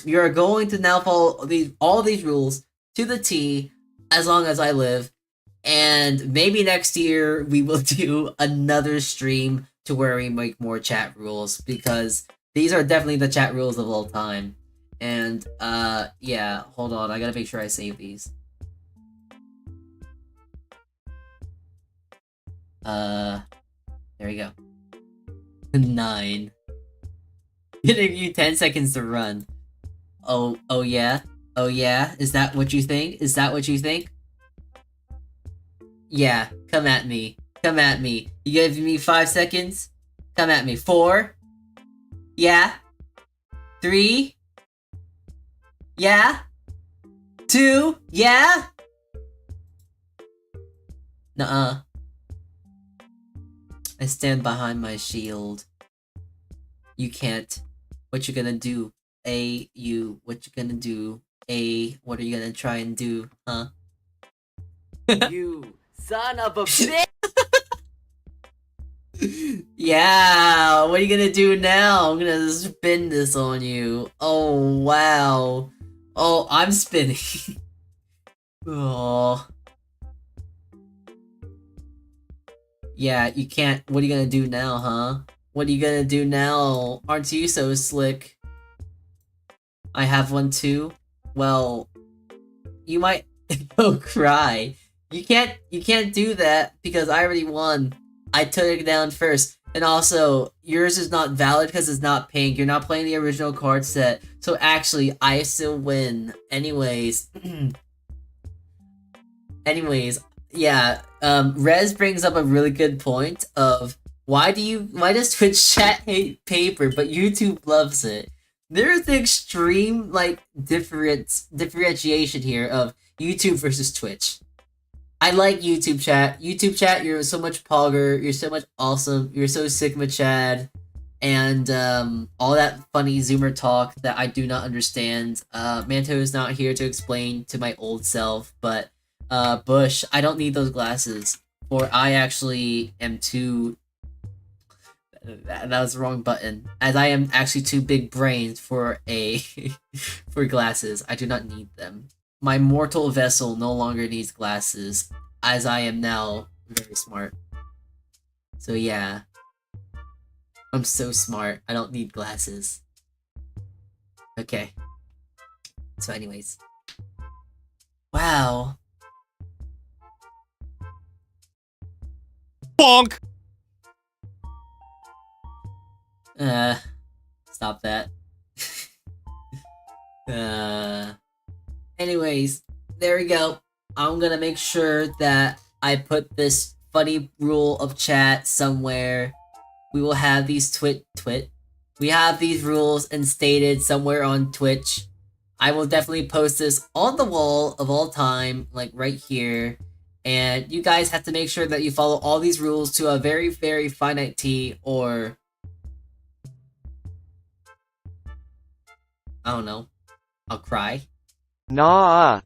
You are going to now follow all these rules to the T as long as I live. And maybe next year we will do another stream to where we make more chat rules, because these are definitely the chat rules of all time. And yeah, hold on, I gotta make sure I save these. There we go. 9. Giving you 10 seconds to run. Oh yeah? Oh yeah? Is that what you think? Is that what you think? Yeah, come at me. Come at me. You give me 5 seconds? Come at me. 4? Yeah? 3? Yeah? 2? Yeah? Nuh-uh. I stand behind my shield. You can't. What you gonna do? You. What you gonna do? What are you gonna try and do? Huh? You son of a bitch! Yeah, what are you gonna do now? I'm gonna spin this on you. Oh, wow. Oh, I'm spinning. Oh. Yeah, you can't. What are you gonna do now, huh? What are you gonna do now? Aren't you so slick? I have one too. Well, you might go cry. You can't do that because I already won. I took it down first. And also, yours is not valid because it's not pink. You're not playing the original card set. So actually, I still win. Anyways. Anyways, yeah. Rez brings up a really good point of why does Twitch chat hate paper, but YouTube loves it? There's the extreme, like, differentiation here of YouTube versus Twitch. I like YouTube chat. YouTube chat, you're so much pogger, you're so much awesome, you're so Sigma Chad, and all that funny Zoomer talk that I do not understand. Manto is not here to explain to my old self, but Bush, I don't need those glasses, for I actually am too... That was the wrong button. As I am actually too big brained for for glasses. I do not need them. My mortal vessel no longer needs glasses, as I am now very smart. So yeah. I'm so smart, I don't need glasses. Okay. So anyways. Wow. Bonk! Stop that. Anyways, there we go. I'm gonna make sure that I put this funny rule of chat somewhere. We will have these we have these rules instated somewhere on Twitch. I will definitely post this on the wall of all time, like right here. And you guys have to make sure that you follow all these rules to a very, very finite T, or... I don't know. I'll cry. Nah.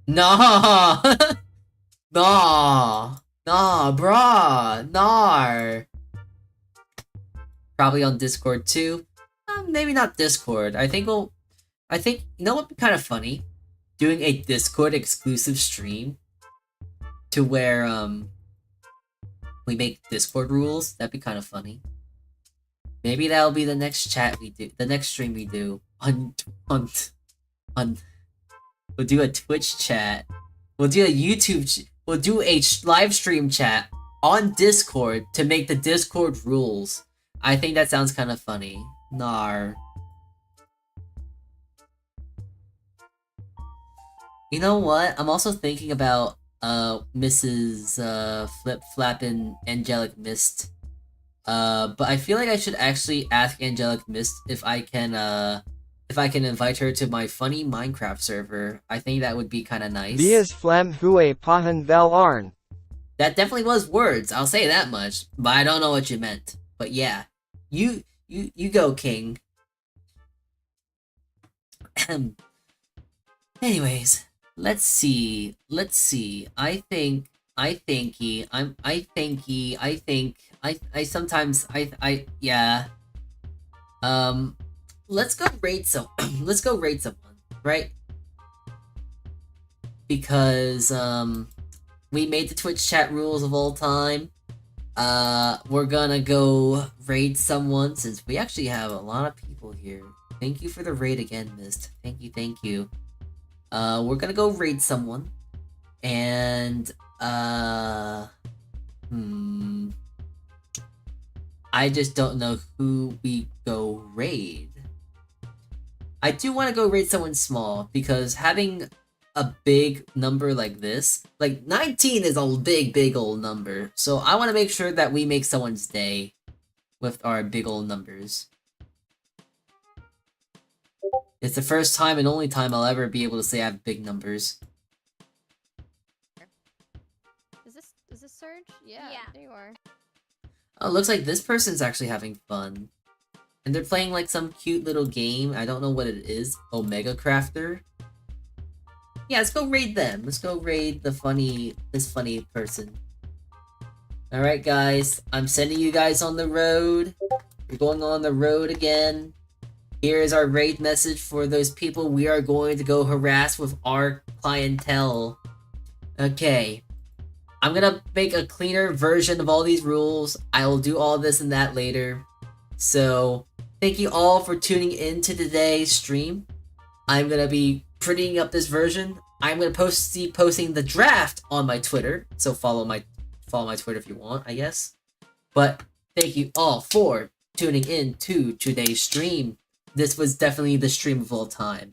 Nah! Nah! Nah, brah! Nah! Probably on Discord too. Maybe not Discord. I think, you know what'd be kind of funny? Doing a Discord exclusive stream to where, we make Discord rules. That'd be kind of funny. Maybe that'll be the next the next stream we do. We'll do a Twitch chat. We'll do a YouTube we'll do a live stream chat on Discord to make the Discord rules. I think that sounds kind of funny. Nar. You know what? I'm also thinking about Mrs. Flip Flappin' Angelic Mist. But I feel like I should actually ask Angelic Mist if I can invite her to my funny Minecraft server. I think that would be kind of nice. Dias flam hue pahan vel arn. That definitely was words, I'll say that much, but I don't know what you meant. But yeah, you go, King. Anyways, let's see. I think yeah. Let's go raid let's go raid someone, right? Because, we made the Twitch chat rules of all time. We're gonna go raid someone since we actually have a lot of people here. Thank you for the raid again, Mist. Thank you, thank you. We're gonna go raid someone. And, I just don't know who we go raid. I do want to go raid someone small, because having a big number like this, like 19 is a big old number, so I want to make sure that we make someone's day with our big old numbers. It's the first time and only time I'll ever be able to say I have big numbers. Is this Surge? Yeah, there you are. Oh, looks like this person's actually having fun. And they're playing like some cute little game. I don't know what it is. Omega Crafter. Yeah, let's go raid them. Let's go raid this funny person. Alright guys, I'm sending you guys on the road. We're going on the road again. Here is our raid message for those people we are going to go harass with our clientele. Okay. I'm gonna make a cleaner version of all these rules. I will do all this and that later. So, thank you all for tuning in to today's stream. I'm gonna be prettying up this version. I'm gonna be posting the draft on my Twitter. So follow my Twitter if you want, I guess. But thank you all for tuning in to today's stream. This was definitely the stream of all time.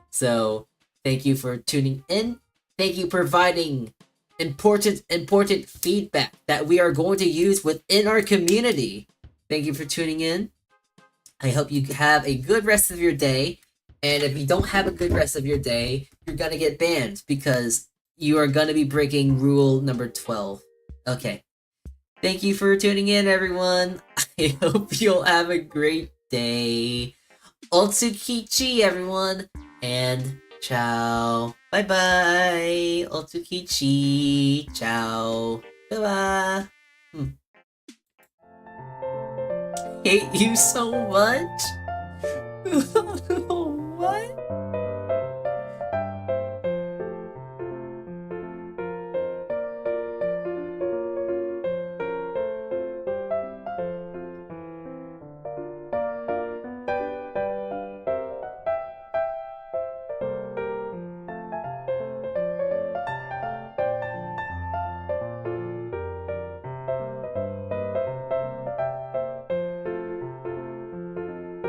So, thank you for tuning in. Thank you for providing important feedback that we are going to use within our community. Thank you for tuning in. I hope you have a good rest of your day. And if you don't have a good rest of your day, you're gonna get banned because you are gonna be breaking rule number 12. Okay. Thank you for tuning in, everyone. I hope you'll have a great day. Otsukichi, everyone. And ciao. Bye-bye. Otsukichi. Ciao. Bye-bye. Hate you so much.